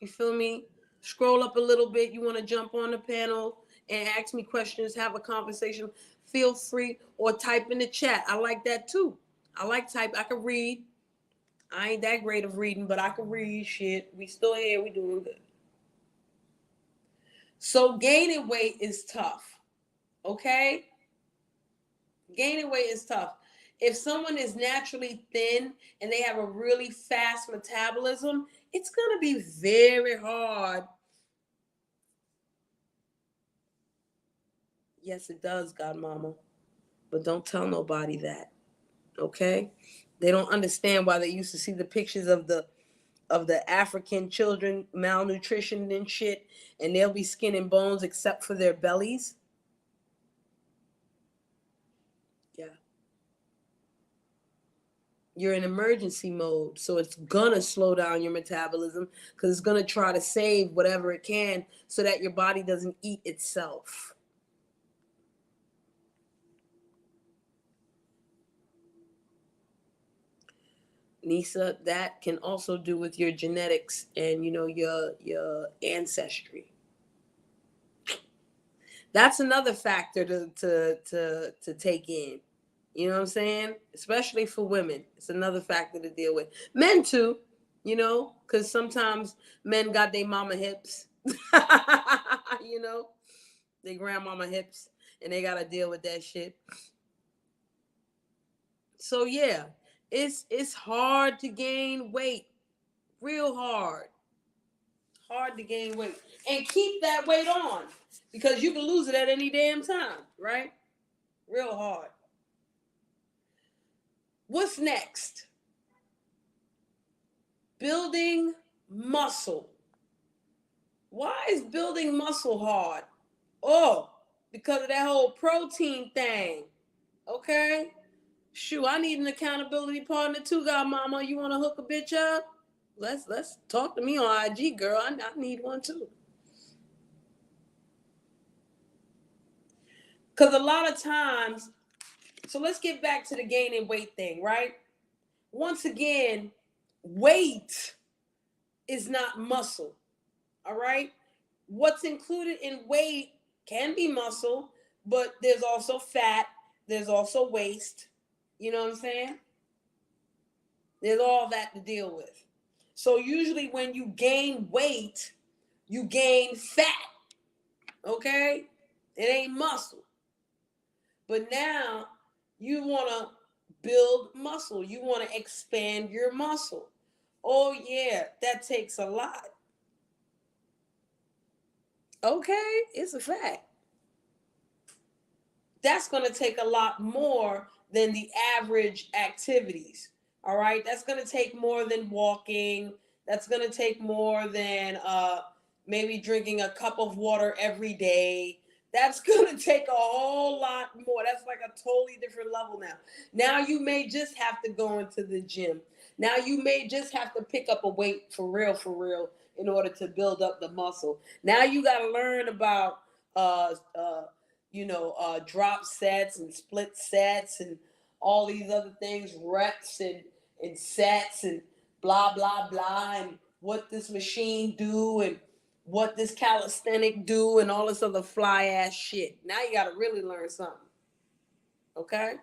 [SPEAKER 2] You feel me? Scroll up a little bit. You want to jump on the panel and ask me questions, have a conversation. Feel free, or type in the chat. I like that too. I like type. I can read. I ain't that great of reading, but I can read shit. We still here. We doing good. So gaining weight is tough. Okay? Gaining weight is tough. If someone is naturally thin and they have a really fast metabolism, it's going to be very hard. Yes, it does, Godmama. But don't tell nobody that. Okay? They don't understand why they used to see the pictures of the African children malnutrition and shit, and they'll be skin and bones except for their bellies. Yeah. You're in emergency mode, so it's gonna slow down your metabolism because it's gonna try to save whatever it can so that your body doesn't eat itself. Nisa, that can also do with your genetics and your ancestry. That's another factor to take in. You know what I'm saying? Especially for women. It's another factor to deal with. Men too, because sometimes men got their mama hips. Their grandmama hips, and they gotta deal with that shit. So yeah, it's hard to gain weight. Real hard. Hard to gain weight. And keep that weight on. Because you can lose it at any damn time, right? Real hard. What's next? Building muscle. Why is building muscle hard? Oh, because of that whole protein thing. Okay? Shoot, I need an accountability partner too, Godmama. You want to hook a bitch up? Let's talk to me on IG, girl. I need one too. Because a lot of times, so let's get back to the gaining weight thing, right? Once again, weight is not muscle, all right? What's included in weight Can be muscle, but there's also fat, there's also waste. You know what I'm saying? There's all that to deal with. So usually when you gain weight, you gain fat. Okay? It ain't muscle. But now you want to build muscle. You want to expand your muscle. Oh, yeah, that takes a lot. Okay, it's a fact. That's going to take a lot more than the average activities. All right, that's going to take more than walking. That's going to take more than maybe drinking a cup of water every day. That's going to take a whole lot more. That's like a totally different level now. Now you may just have to go into the gym. Now you may just have to pick up a weight for real, in order to build up the muscle. Now you got to learn about uh, uh, drop sets and split sets and all these other things, reps and sets and blah, blah, blah, and what this machine do and what this calisthenic do and all this other fly ass shit. Now you got to really learn something. Okay?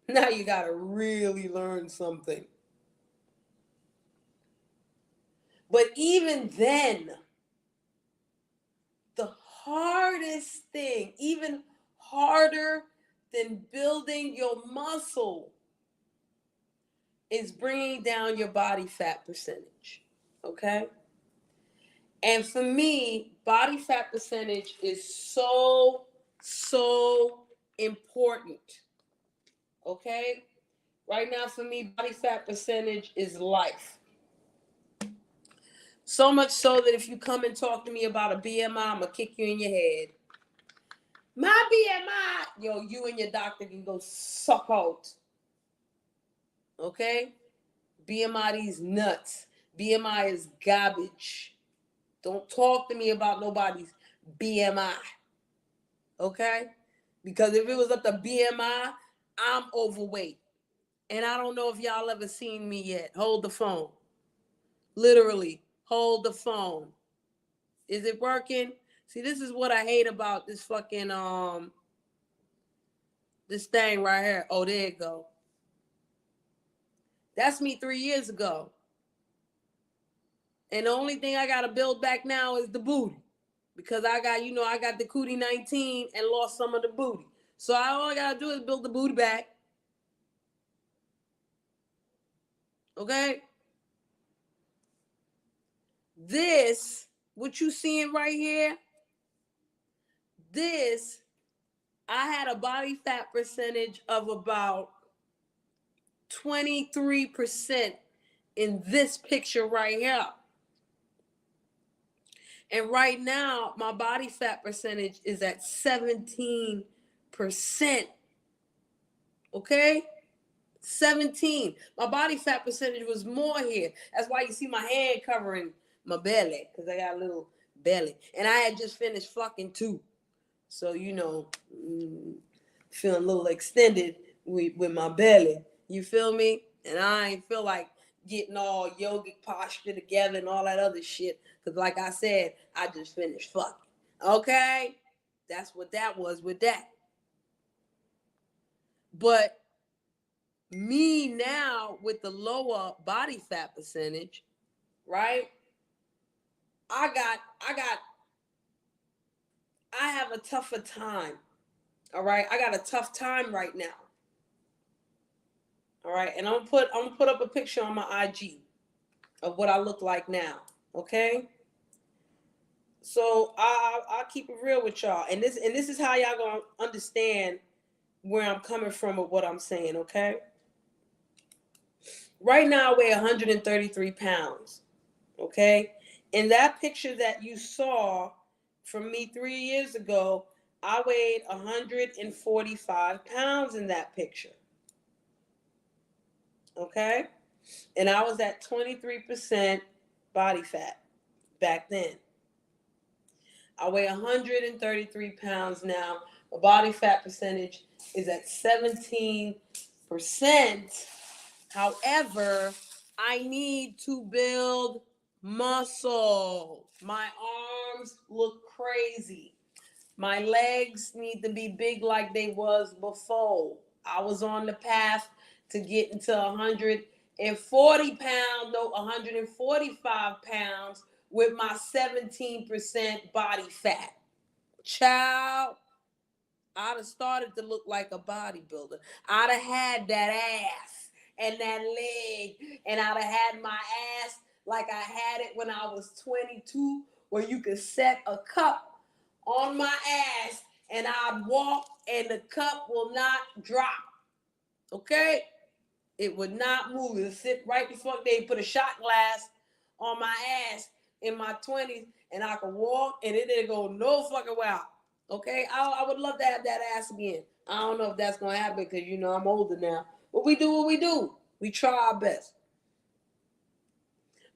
[SPEAKER 2] Now you got to really learn something. But even then, the hardest thing, even harder than building your muscle, is bringing down your body fat percentage. Okay? And for me, body fat percentage is so important. Okay? Right now, for me, body fat percentage is life. So much so that if you come and talk to me about a BMI, I'm going to kick you in your head. My BMI, yo, you and your doctor can go suck out. Okay? BMI these nuts. BMI is garbage. Don't talk to me about nobody's BMI. Okay? Because if it was up to BMI, I'm overweight. And I don't know if y'all ever seen me yet. Hold the phone. Literally, hold the phone. Is it working? See, this is what I hate about this fucking this thing right here. Oh, there it go. That's me 3 years ago. And the only thing I gotta build back now is the booty. Because I got the cootie 19 and lost some of the booty. So all I gotta do is build the booty back. Okay? This, what you seeing right here, this, I had a body fat percentage of about 23% in this picture right here. And right now, my body fat percentage is at 17%. Okay? 17. My body fat percentage was more here. That's why you see my head covering my belly, because I got a little belly. And I had just finished fucking too. So, feeling a little extended with my belly. You feel me? And I ain't feel like getting all yogic posture together and all that other shit. Because like I said, I just finished fucking. Okay? That's what that was with that. But me now with the lower body fat percentage, right? I have a tougher time. All right? I got a tough time right now. All right? And I'm gonna put up a picture on my IG of what I look like now. Okay? So I'll keep it real with y'all. And this is how y'all gonna understand where I'm coming from with what I'm saying, okay? Right now I weigh 133 pounds. Okay? In that picture that you saw from me 3 years ago, I weighed 145 pounds in that picture. Okay? And I was at 23% body fat back then. I weigh 133 pounds now. My body fat percentage is at 17%. However, I need to build muscle. My arms look crazy. My legs need to be big like they was before. I was on the path to get into 140 pounds, no, 145 pounds with my 17% body fat. Child, I'd have started to look like a bodybuilder. I'd have had that ass and that leg, and I'd have had my ass like I had it when I was 22, where you could set a cup on my ass and I'd walk and the cup will not drop. Okay? It would not move. It would sit right before they put a shot glass on my ass in my 20s and I could walk and it didn't go no fucking well. Okay? I would love to have that ass again. I don't know if that's going to happen because, you know, I'm older now. But we do what we do. We try our best.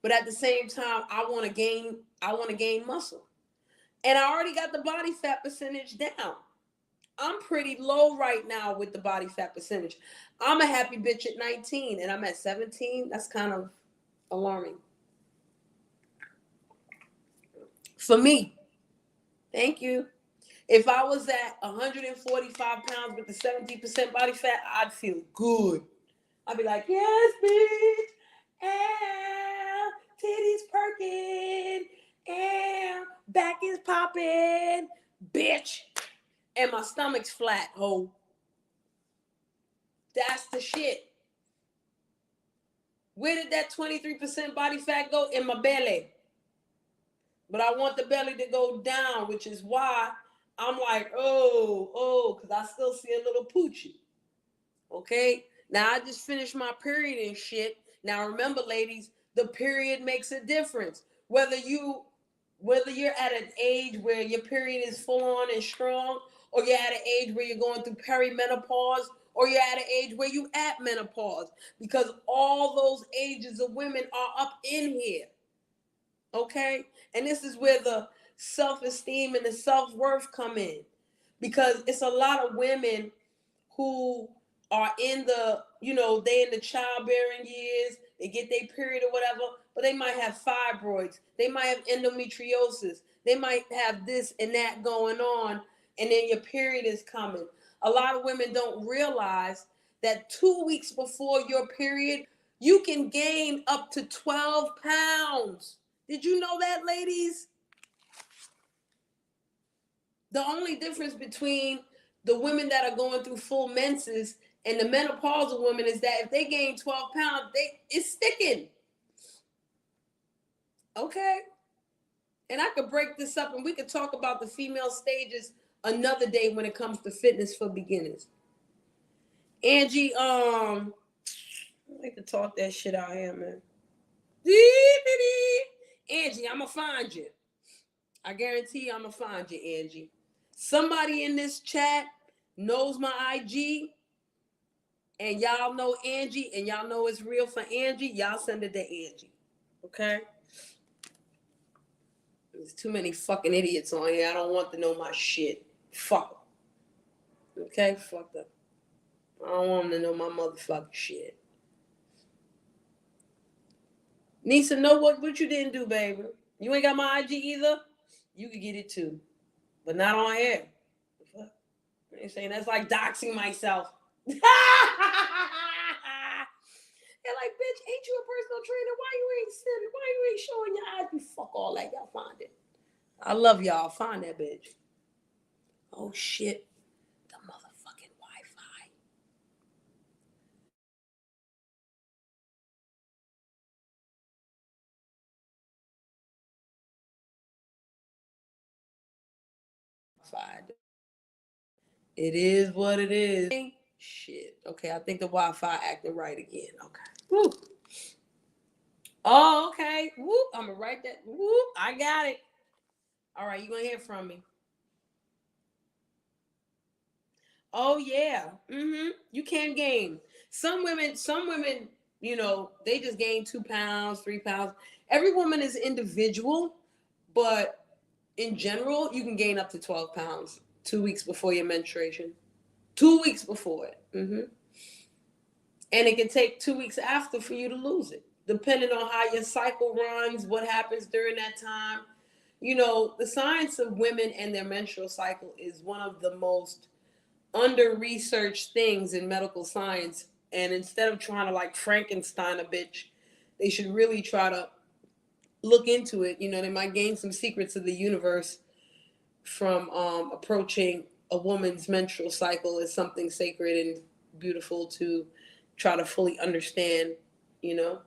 [SPEAKER 2] But at the same time, I want to gain muscle. And I already got the body fat percentage down. I'm pretty low right now with the body fat percentage. I'm a happy bitch at 19 and I'm at 17. That's kind of alarming. For me, thank you. If I was at 145 pounds with the 70% body fat, I'd feel good. I'd be like, yes, bitch. And titties perking. And back is popping. Bitch. And my stomach's flat, ho. That's the shit. Where did that 23% body fat go? In my belly. But I want the belly to go down, which is why I'm like, because I still see a little poochie. Okay? Now, I just finished my period and shit. Now, remember, ladies, the period makes a difference. Whether you're at an age where your period is full on and strong, or you're at an age where you're going through perimenopause, or you're at an age where you at menopause, because all those ages of women are up in here. Okay? And this is where the self-esteem and the self-worth come in, because it's a lot of women who are in the, they in the childbearing years, they get their period or whatever, but they might have fibroids, they might have endometriosis, they might have this and that going on, and then your period is coming. A lot of women don't realize that 2 weeks before your period, you can gain up to 12 pounds. Did you know that, ladies? The only difference between the women that are going through full menses and the menopausal women is that if they gain 12 pounds, it's sticking. Okay? And I could break this up and we could talk about the female stages another day when it comes to fitness for beginners. Angie, I like to talk that shit out here, man. Angie, I'm going to find you. I guarantee you I'm going to find you, Angie. Somebody in this chat knows my IG, and y'all know Angie, and y'all know it's real for Angie. Y'all send it to Angie. Okay? There's too many fucking idiots on here. I don't want to know my shit. Fuck them. Okay? Fuck them. I don't want them to know my motherfucking shit. Nisa, know what you didn't do, baby. You ain't got my IG either? You could get it too. But not on air. Fuck. I ain't saying that's like doxing myself. They're like, bitch, ain't you a personal trainer? Why you ain't showing your IG? Fuck all that. Y'all find it. I love y'all. Find that bitch. Oh shit. The motherfucking Wi-Fi. It is what it is. Shit. Okay, I think the Wi-Fi acting right again. Okay. Woo. Oh, okay. Whoop. I'm gonna write that. Whoop. I got it. All right, you're gonna hear from me. Oh yeah. You can gain. Some women, they just gain 2 pounds, 3 pounds. Every woman is individual, but in general, you can gain up to 12 pounds 2 weeks before your menstruation. 2 weeks before it. And it can take 2 weeks after for you to lose it, depending on how your cycle runs, what happens during that time. you know, the science of women and their menstrual cycle is one of the most under researched things in medical science. And instead of trying to like Frankenstein a bitch, they should really try to look into it. You know, they might gain some secrets of the universe from approaching a woman's menstrual cycle as something sacred and beautiful to try to fully understand, you know.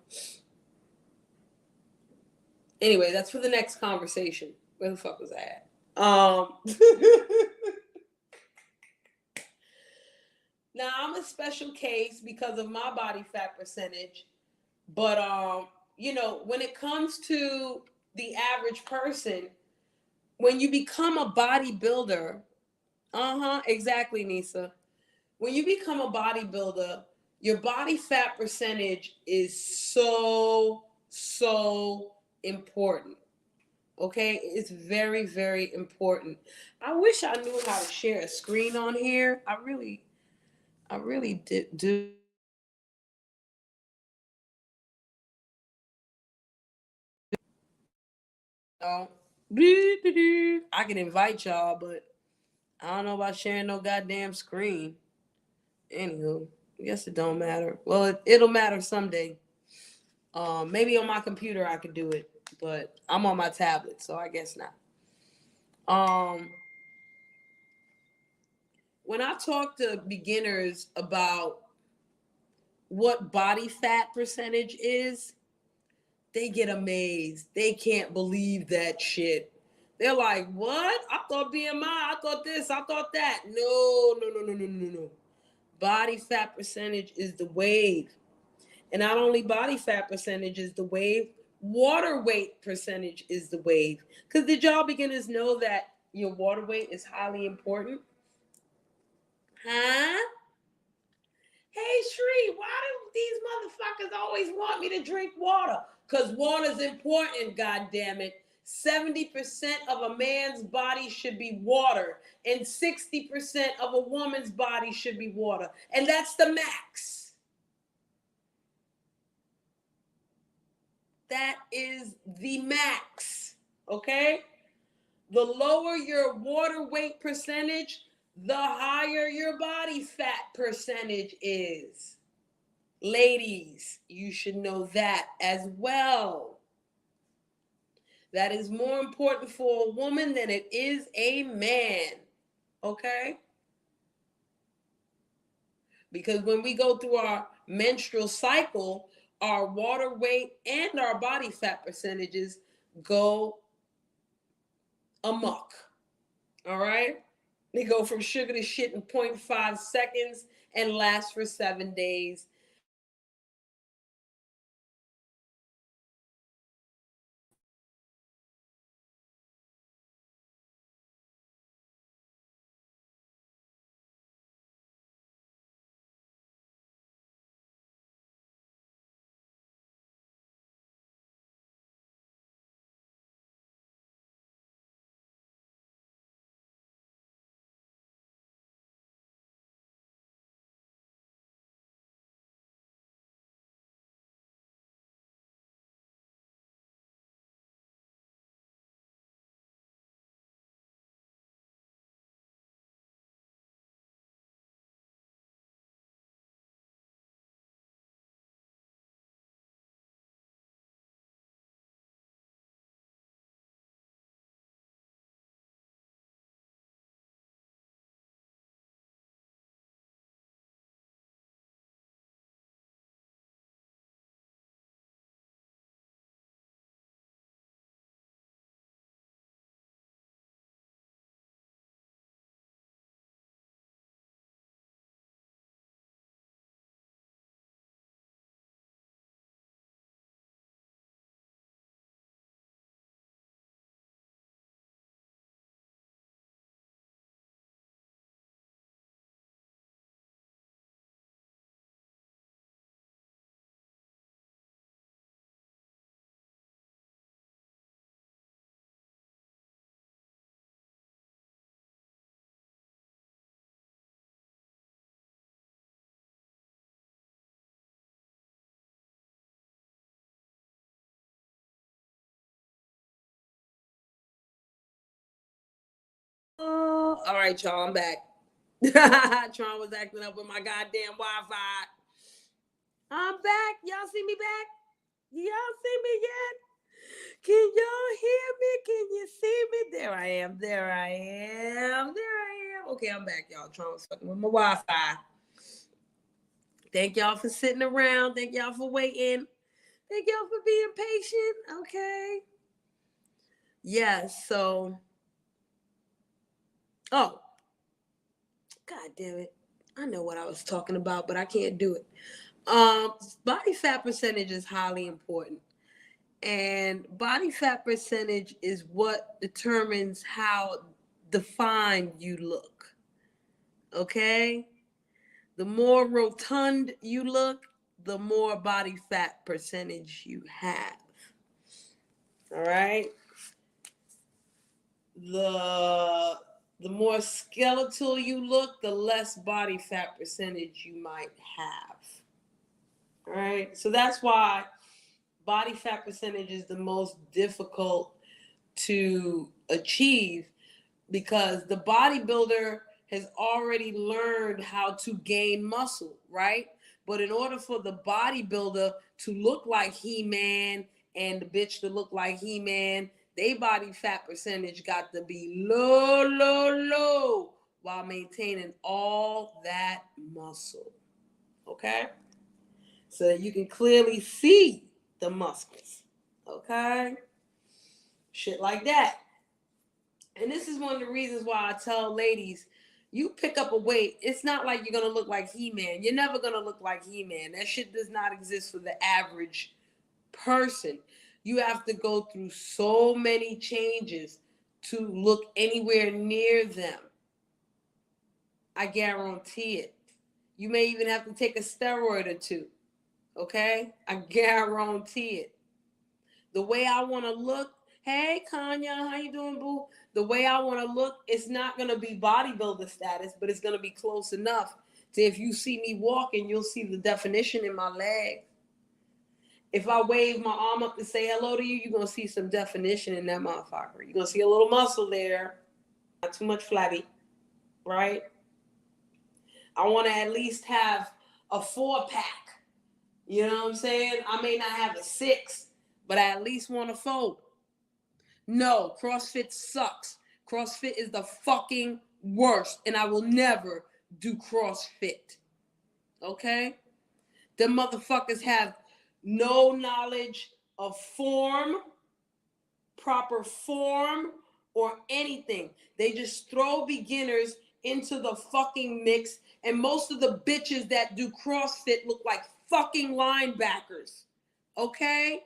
[SPEAKER 2] Anyway, that's for the next conversation. Where the fuck was I at? Now I'm a special case because of my body fat percentage, but you know, when it comes to the average person, when you become a bodybuilder, exactly, Nisa. When you become a bodybuilder, your body fat percentage is so important. Okay, it's very, very important. I wish I knew how to share a screen on here. I really did do. I can invite y'all, but I don't know about sharing no goddamn screen. Anywho, I guess it don't matter. Well, it'll matter someday. Maybe on my computer I could do it, but I'm on my tablet, so I guess not. Um, when I talk to beginners about what body fat percentage is, they get amazed. They can't believe that shit. They're like, "What? I thought BMI. I thought this. I thought that." No. Body fat percentage is the wave. And not only body fat percentage is the wave, water weight percentage is the wave. Because did y'all beginners know that your water weight is highly important? Huh? Hey, Shree, why do these motherfuckers always want me to drink water? Because water's important, goddammit. 70% of a man's body should be water, and 60% of a woman's body should be water. And that's the max. That is the max. Okay? The lower your water weight percentage, the higher your body fat percentage is. Ladies, you should know that as well. That is more important for a woman than it is a man. Okay? Because when we go through our menstrual cycle, our water weight and our body fat percentages go amok. All right? They go from sugar to shit in 0.5 seconds and last for 7 days. All right, y'all, I'm back. Tron was acting up with my goddamn Wi-Fi. I'm back. Y'all see me back? Y'all see me yet? Can y'all hear me? Can you see me? There I am. There I am. There I am. Okay, I'm back, y'all. Tron was fucking with my Wi-Fi. Thank y'all for sitting around. Thank y'all for waiting. Thank y'all for being patient. Okay. Yes, so. Oh. God damn it. I know what I was talking about, but I can't do it. Body fat percentage is highly important. And body fat percentage is what determines how defined you look. Okay? The more rotund you look, the more body fat percentage you have. All right? The more skeletal you look, the less body fat percentage you might have. All right? So that's why body fat percentage is the most difficult to achieve, because the bodybuilder has already learned how to gain muscle, right? But in order for the bodybuilder to look like He-Man and the bitch to look like He-Man, they body fat percentage got to be low, low, low while maintaining all that muscle. Okay? So that you can clearly see the muscles. Okay? Shit like that. And this is one of the reasons why I tell ladies, you pick up a weight, it's not like you're going to look like He-Man. You're never going to look like He-Man. That shit does not exist for the average person. You have to go through so many changes to look anywhere near them. I guarantee it. You may even have to take a steroid or two. Okay? I guarantee it. The way I want to look, hey, Kanya, how you doing, boo? The way I want to look, it's not going to be bodybuilder status, but it's going to be close enough to, if you see me walking, you'll see the definition in my leg. If I wave my arm up to say hello to you, you're going to see some definition in that motherfucker. You're going to see a little muscle there. Not too much flabby, right? I want to at least have a 4-pack. You know what I'm saying? I may not have a 6, but I at least want a 4. No, CrossFit sucks. CrossFit is the fucking worst, and I will never do CrossFit. Okay? Them motherfuckers have no knowledge of form, proper form, or anything. They just throw beginners into the fucking mix, and most of the bitches that do CrossFit look like fucking linebackers. Okay?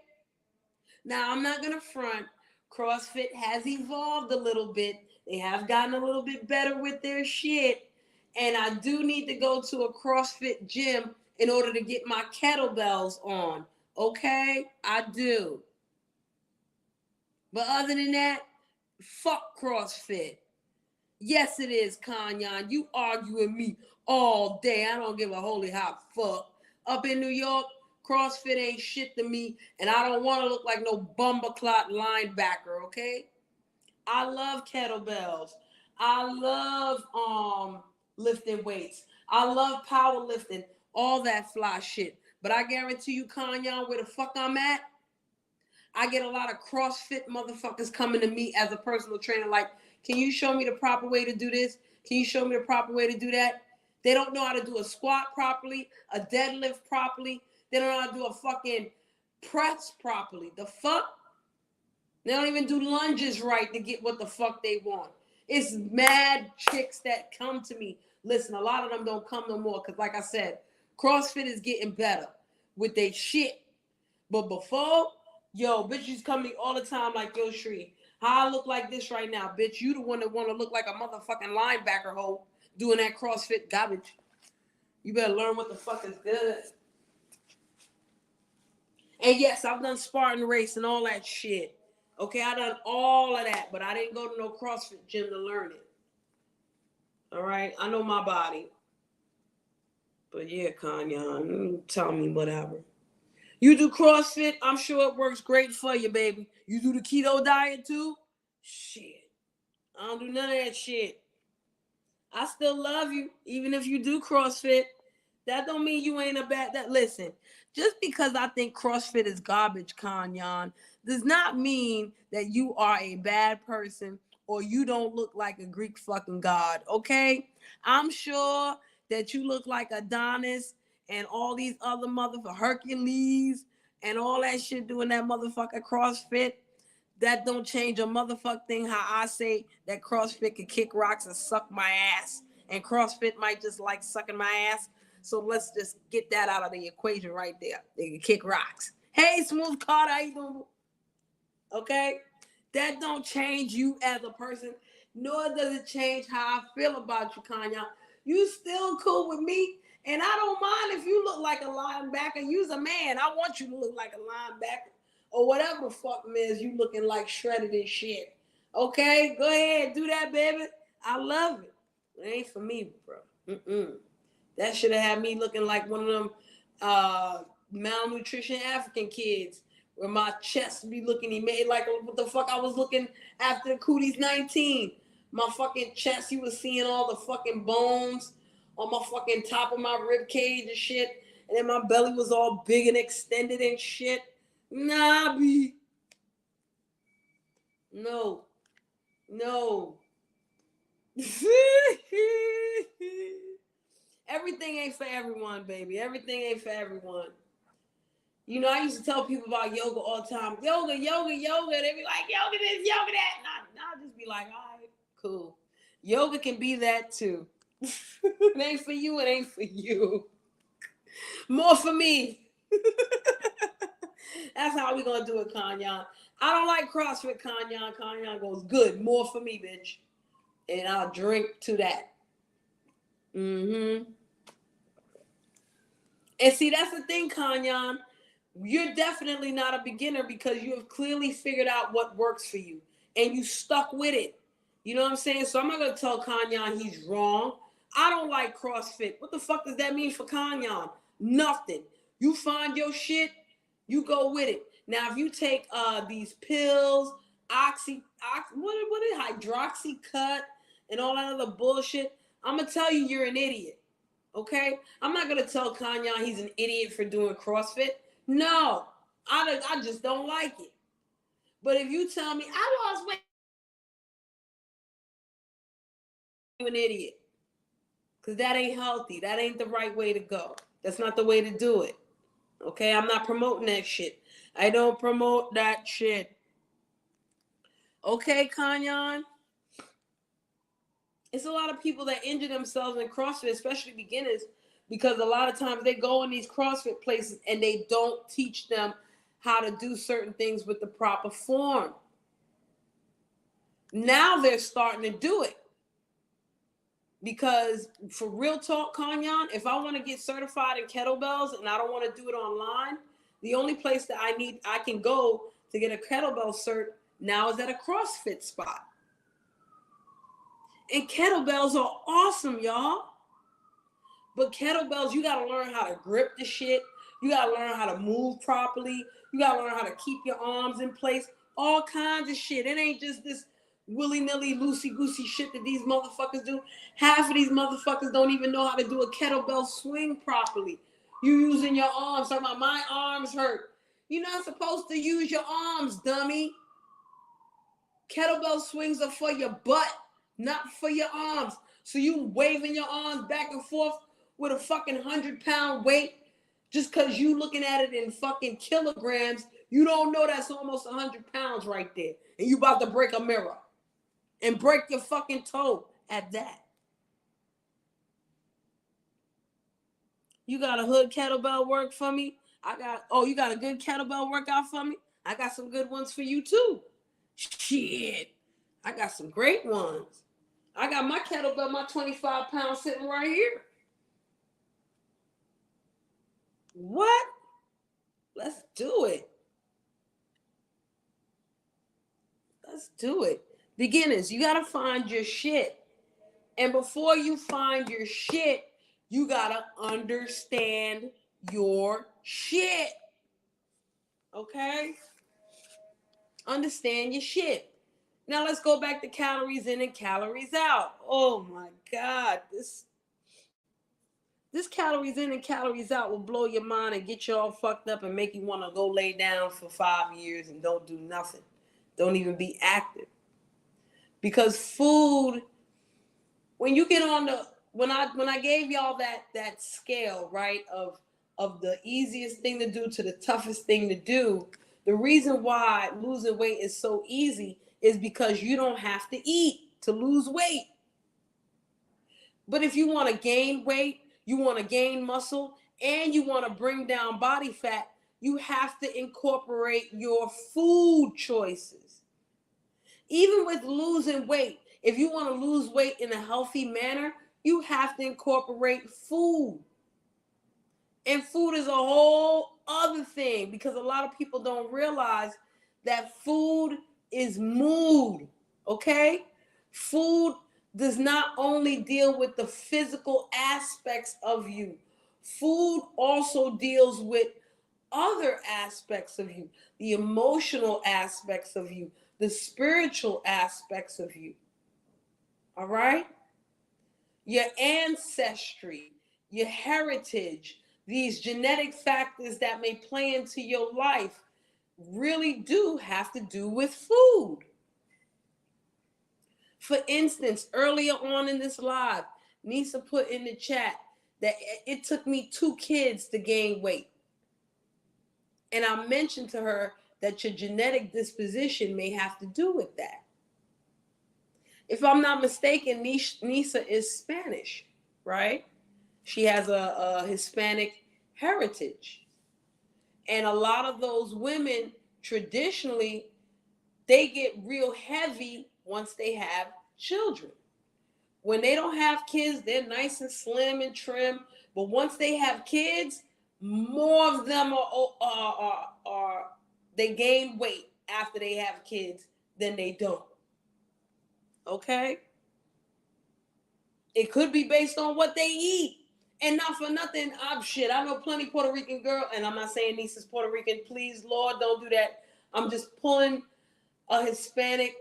[SPEAKER 2] Now, I'm not gonna front. CrossFit has evolved a little bit. They have gotten a little bit better with their shit. And I do need to go to a CrossFit gym in order to get my kettlebells on. Okay? I do. But other than that, fuck CrossFit. Yes, it is, Kanyan. You argue with me all day. I don't give a holy hot fuck. Up in New York, CrossFit ain't shit to me, and I don't want to look like no bumperclot linebacker, okay? I love kettlebells. I love lifting weights. I love powerlifting, all that fly shit. But I guarantee you, Kanye, where the fuck I'm at, I get a lot of CrossFit motherfuckers coming to me as a personal trainer like, can you show me the proper way to do this? Can you show me the proper way to do that? They don't know how to do a squat properly, a deadlift properly. They don't know how to do a fucking press properly. The fuck? They don't even do lunges right to get what the fuck they want. It's mad chicks that come to me. Listen, a lot of them don't come no more because, like I said, CrossFit is getting better with their shit. But before, yo, bitches come to me all the time like, yo, Shree, how I look like this right now, bitch? You the one that want to look like a motherfucking linebacker hoe doing that CrossFit garbage. You better learn what the fuck is good. And yes, I've done Spartan race and all that shit. Okay, I done all of that, but I didn't go to no CrossFit gym to learn it. All right, I know my body. But yeah, Kanye, tell me whatever. You do CrossFit, I'm sure it works great for you, baby. You do the keto diet too? Shit. I don't do none of that shit. I still love you, even if you do CrossFit. That don't mean you ain't a bad. That listen, just because I think CrossFit is garbage, Kanyan, does not mean that you are a bad person or you don't look like a Greek fucking god. Okay, I'm sure that you look like Adonis and all these other motherfuckers, Hercules and all that shit doing that motherfucker CrossFit. That don't change a motherfucking thing. How I say that CrossFit can kick rocks and suck my ass, and CrossFit might just like sucking my ass. So let's just get that out of the equation right there. They can kick rocks. Hey, Smooth Carter, how you doing? Okay, that don't change you as a person, nor does it change how I feel about you, Kanye. You still cool with me, and I don't mind if you look like a linebacker. You's a man. I want you to look like a linebacker or whatever the fuck is you looking like shredded and shit. Okay, go ahead, do that, baby. I love it. It ain't for me, bro. That should have had me looking like one of them malnutrition African kids where my chest be looking, he made like what the fuck I was looking after Cooties 19. My fucking chest, you was seeing all the fucking bones on my fucking top of my rib cage and shit. And then my belly was all big and extended and shit. Nah, B. No. No. Everything ain't for everyone, baby. Everything ain't for everyone. You know, I used to tell people about yoga all the time. Yoga, yoga, yoga. They be like, yoga this, yoga that. And I'll just be like, all right, cool. Yoga can be that too. It ain't for you, it ain't for you. More for me. That's how we gonna do it, Kanyan. I don't like CrossFit, Kanyan. Kanyan goes, good, more for me, bitch. And I'll drink to that. And see, that's the thing, Kanyan. You're definitely not a beginner because you have clearly figured out what works for you and you stuck with it. You know what I'm saying? So I'm not going to tell Kanyan he's wrong. I don't like CrossFit. What the fuck does that mean for Kanyan? Nothing. You find your shit, you go with it. Now, if you take these pills, what is hydroxycut and all that other bullshit, I'm going to tell you you're an idiot. Okay? I'm not going to tell Kanyan he's an idiot for doing CrossFit. No, I just don't like it. But if you tell me I lost weight, you're an idiot. Because that ain't healthy. That ain't the right way to go. That's not the way to do it. Okay, I'm not promoting that shit. I don't promote that shit. Okay, Kanyan? It's a lot of people that injure themselves in CrossFit, especially beginners, because a lot of times they go in these CrossFit places and they don't teach them how to do certain things with the proper form. Now they're starting to do it. Because for real talk, Kanyan, if I want to get certified in kettlebells and I don't want to do it online, the only place that I can go to get a kettlebell cert now is at a CrossFit spot. And kettlebells are awesome, y'all. But kettlebells, you got to learn how to grip the shit. You got to learn how to move properly. You got to learn how to keep your arms in place. All kinds of shit. It ain't just this willy-nilly, loosey-goosey shit that these motherfuckers do. Half of these motherfuckers don't even know how to do a kettlebell swing properly. You using your arms. Talking about my arms hurt. You're not supposed to use your arms, dummy. Kettlebell swings are for your butt, not for your arms. So you waving your arms back and forth with a fucking 100-pound weight just because you looking at it in fucking kilograms, you don't know that's almost 100 pounds right there. And you about to break a mirror and break your fucking toe at that. You got a hood kettlebell work for me? You got a good kettlebell workout for me? I got some good ones for you too. Shit. I got some great ones. I got my kettlebell, my 25 pounds sitting right here. What? Let's do it. Let's do it. Beginners, you got to find your shit. And before you find your shit, you got to understand your shit. Okay? Understand your shit. Now let's go back to calories in and calories out. Oh my God, this calories in and calories out will blow your mind and get you all fucked up and make you want to go lay down for 5 years and don't do nothing. Don't even be active. Because food, when you get on the when I gave y'all that scale, right, of the easiest thing to do to the toughest thing to do, the reason why losing weight is so easy is because you don't have to eat to lose weight. But if you want to gain weight, you want to gain muscle, and you want to bring down body fat, you have to incorporate your food choices. Even with losing weight, if you want to lose weight in a healthy manner, you have to incorporate food. And food is a whole other thing because a lot of people don't realize that food is mood, okay? Food does not only deal with the physical aspects of you. Food also deals with other aspects of you, the emotional aspects of you, the spiritual aspects of you. All right? Your ancestry, your heritage, these genetic factors that may play into your life really do have to do with food. For instance, earlier on in this live, Nisa put in the chat that it took me 2 kids to gain weight. And I mentioned to her that your genetic disposition may have to do with that. If I'm not mistaken, Nisa is Spanish, right? She has a Hispanic heritage. And a lot of those women, traditionally, they get real heavy once they have children. When they don't have kids, they're nice and slim and trim. But once they have kids, more of them are they gain weight after they have kids than they don't. Okay? It could be based on what they eat. And not for nothing, I know plenty Puerto Rican girl, and I'm not saying Nisa's Puerto Rican. Please, Lord, don't do that. I'm just pulling a Hispanic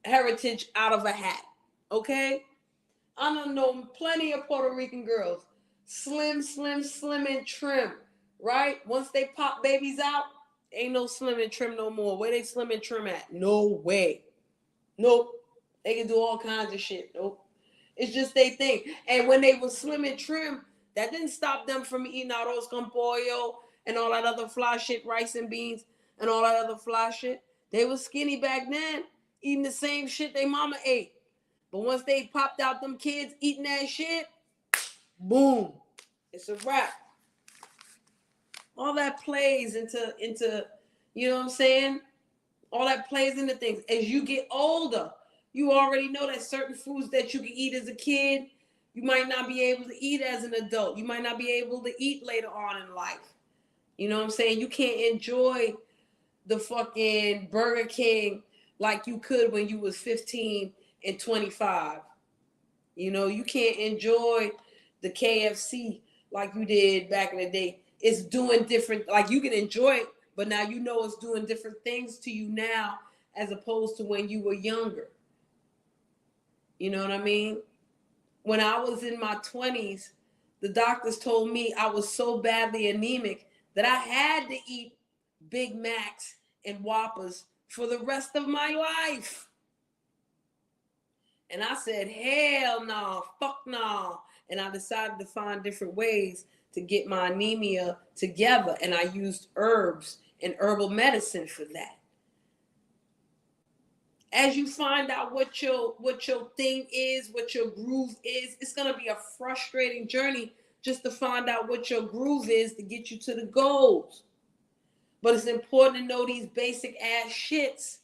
[SPEAKER 2] heritage out of a hat. Okay? I don't know plenty of Puerto Rican girls. Slim, and trim. Right? Once they pop babies out, ain't no slim and trim no more. Where they slim and trim at? No way. Nope. They can do all kinds of shit. Nope. It's just they think. And when they were slim and trim, that didn't stop them from eating arroz con pollo and all that other fly shit, rice and beans and all that other fly shit. They were skinny back then, eating the same shit they mama ate. But once they popped out them kids eating that shit, boom, it's a wrap. All that plays into, you know what I'm saying? All that plays into things. As you get older, you already know that certain foods that you can eat as a kid, you might not be able to eat as an adult. You might not be able to eat later on in life. You know what I'm saying? You can't enjoy the fucking Burger King like you could when you was 15 and 25. You know, you can't enjoy the KFC like you did back in the day. It's doing different, like you can enjoy it, but now you know it's doing different things to you now as opposed to when you were younger. You know what I mean? When I was in my 20s, the doctors told me I was so badly anemic that I had to eat Big Macs and Whoppers for the rest of my life. And I said, hell no, fuck no. And I decided to find different ways to get my anemia together. And I used herbs and herbal medicine for that. As you find out what your thing is, what your groove is, it's going to be a frustrating journey just to find out what your groove is to get you to the goals. But it's important to know these basic ass shits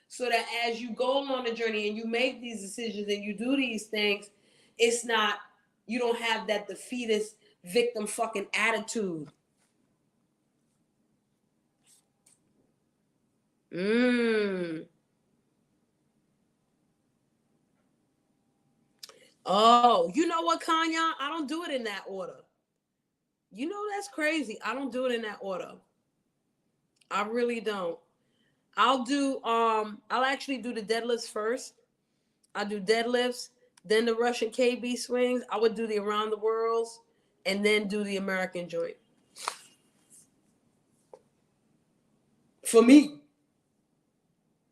[SPEAKER 2] so that as you go on the journey and you make these decisions and you do these things, it's not, you don't have that defeatist victim fucking attitude. Oh, you know what, Kanya? I don't do it in that order. You know, that's crazy. I don't do it in that order. I really don't. I'll actually do the deadlifts first. I do deadlifts, then the Russian KB swings. I would do the around the worlds, and then do the American joint. For me.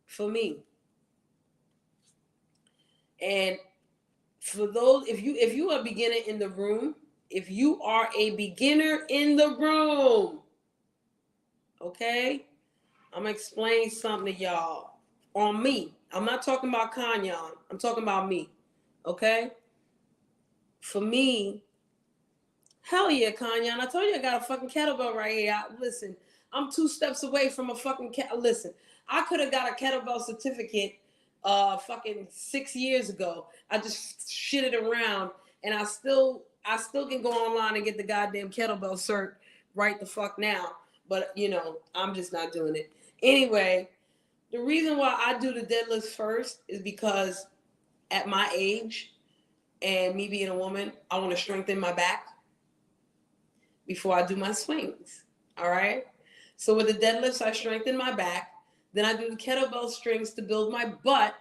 [SPEAKER 2] For me. And for those, if you are a beginner in the room, if you are a beginner in the room, okay, I'm gonna explain something to y'all on me. I'm not talking about Kanyon. I'm talking about me. Okay? For me, hell yeah, Kanyon. I told you I got a fucking kettlebell right here. Listen, I'm 2 steps away from a fucking listen. I could have got a kettlebell certificate fucking 6 years ago. I just shit it around, and I still can go online and get the goddamn kettlebell cert right the fuck now. But I'm just not doing it. Anyway, the reason why I do the deadlifts first is because at my age and me being a woman, I want to strengthen my back before I do my swings. All right. So with the deadlifts, I strengthen my back. Then I do the kettlebell strings to build my butt.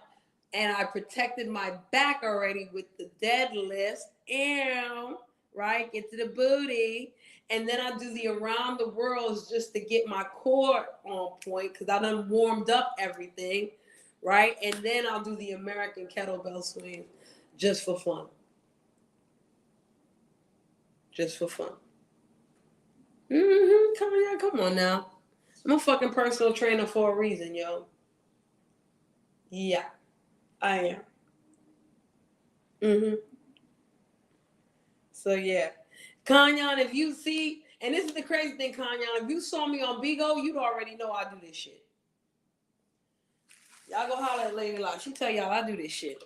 [SPEAKER 2] And I protected my back already with the deadlifts. And right, get to the booty. And then I do the around the worlds just to get my core on point because I done warmed up everything. Right. And then I'll do the American kettlebell swing just for fun. Just for fun. Come on now. I'm a fucking personal trainer for a reason, yo. Yeah, I am. So yeah. Kanyon, if you see, and this is the crazy thing, Kanyon, if you saw me on Bigo, you'd already know I do this shit. Y'all go holler at Lady Lock. She tell y'all I do this shit.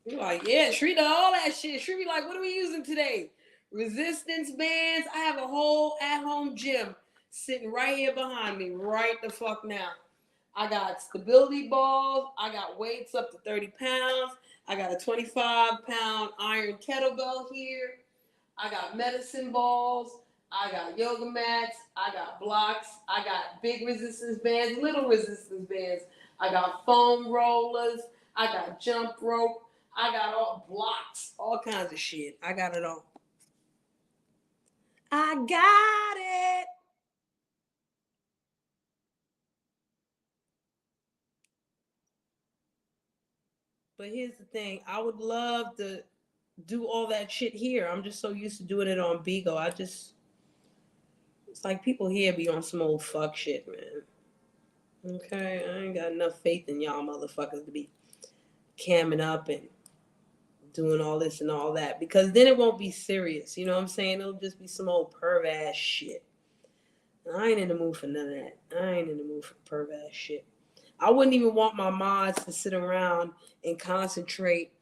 [SPEAKER 2] You're like, yeah, Shree does all that shit. Shree be like, what are we using today? Resistance bands. I have a whole at-home gym sitting right here behind me right the fuck now. I got stability balls. I got weights up to 30 pounds. I got a 25-pound iron kettlebell here. I got medicine balls. I got yoga mats. I got blocks. I got big resistance bands, little resistance bands. I got foam rollers. I got jump rope. I got all blocks, all kinds of shit. I got it all. I got it. But here's the thing. I would love to do all that shit here. I'm just so used to doing it on Bigo. It's like people here be on some old fuck shit, man. Okay? I ain't got enough faith in y'all motherfuckers to be camming up and doing all this and all that. Because then it won't be serious. You know what I'm saying? It'll just be some old perv ass shit. And I ain't in the mood for none of that. I ain't in the mood for perv ass shit. I wouldn't even want my mods to sit around and concentrate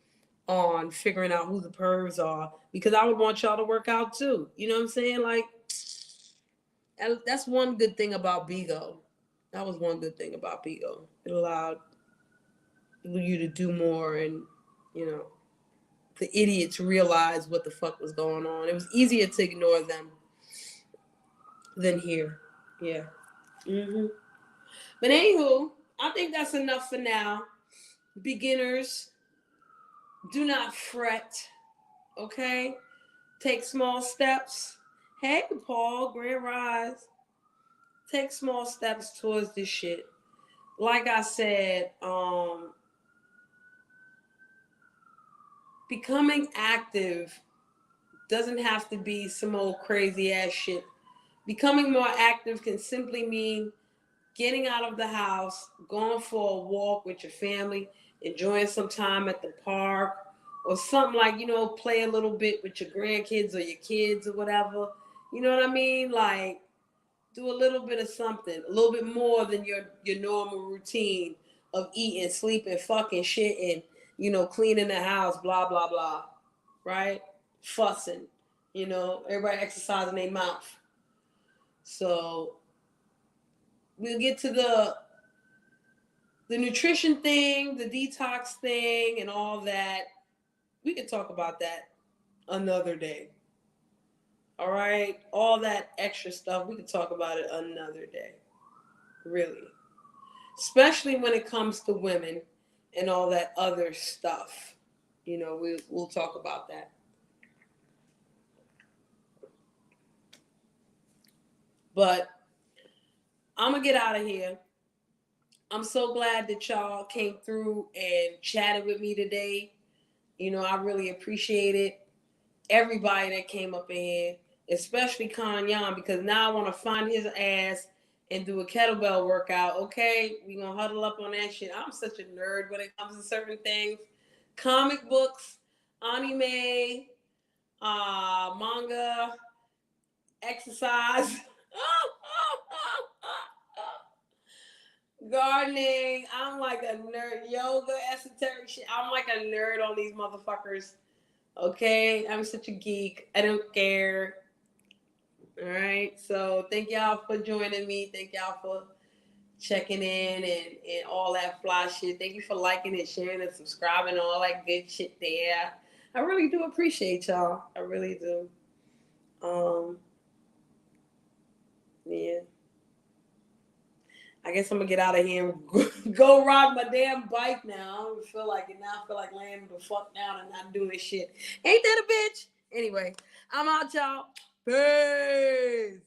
[SPEAKER 2] on figuring out who the pervs are because I would want y'all to work out too. You know what I'm saying? Like, that's one good thing about Bigo. That was one good thing about Bigo. It allowed you to do more and, the idiots realized what the fuck was going on. It was easier to ignore them than here. Yeah. But anywho, I think that's enough for now. Beginners, do not fret. Okay? Take small steps. Hey, Paul, Grand Rise. Take small steps towards this shit. Like I said, becoming active doesn't have to be some old crazy ass shit. Becoming more active can simply mean getting out of the house, going for a walk with your family, enjoying some time at the park, or something like, play a little bit with your grandkids or your kids or whatever. You know what I mean? Like, do a little bit of something, a little bit more than your normal routine of eating, sleeping, fucking, shitting, cleaning the house, blah, blah, blah, right? Fussing, everybody exercising their mouth. So we'll get to the nutrition thing, the detox thing, and all that. We can talk about that another day. All right? All that extra stuff, we can talk about it another day. Really. especially when it comes to women and all that other stuff. You know, we'll talk about that. But I'm gonna get out of here. I'm so glad that y'all came through and chatted with me today. You know, I really appreciate it. Everybody that came up in here, especially Kanyan, because now I want to find his ass and do a kettlebell workout. Okay, we gonna huddle up on that shit. I'm such a nerd when it comes to certain things. Comic books, anime, manga, exercise, gardening. I'm like a nerd. Yoga, esoteric shit. I'm like a nerd on these motherfuckers. Okay, I'm such a geek. I don't care. All right. So thank y'all for joining me. Thank y'all for checking in and all that fly shit. Thank you for liking and sharing and subscribing and all that good shit there. I really do appreciate y'all. I really do. Yeah. I guess I'm gonna get out of here and go ride my damn bike now. I don't feel like it now. I feel like laying the fuck down and not doing shit. Ain't that a bitch? Anyway, I'm out, y'all. Peace.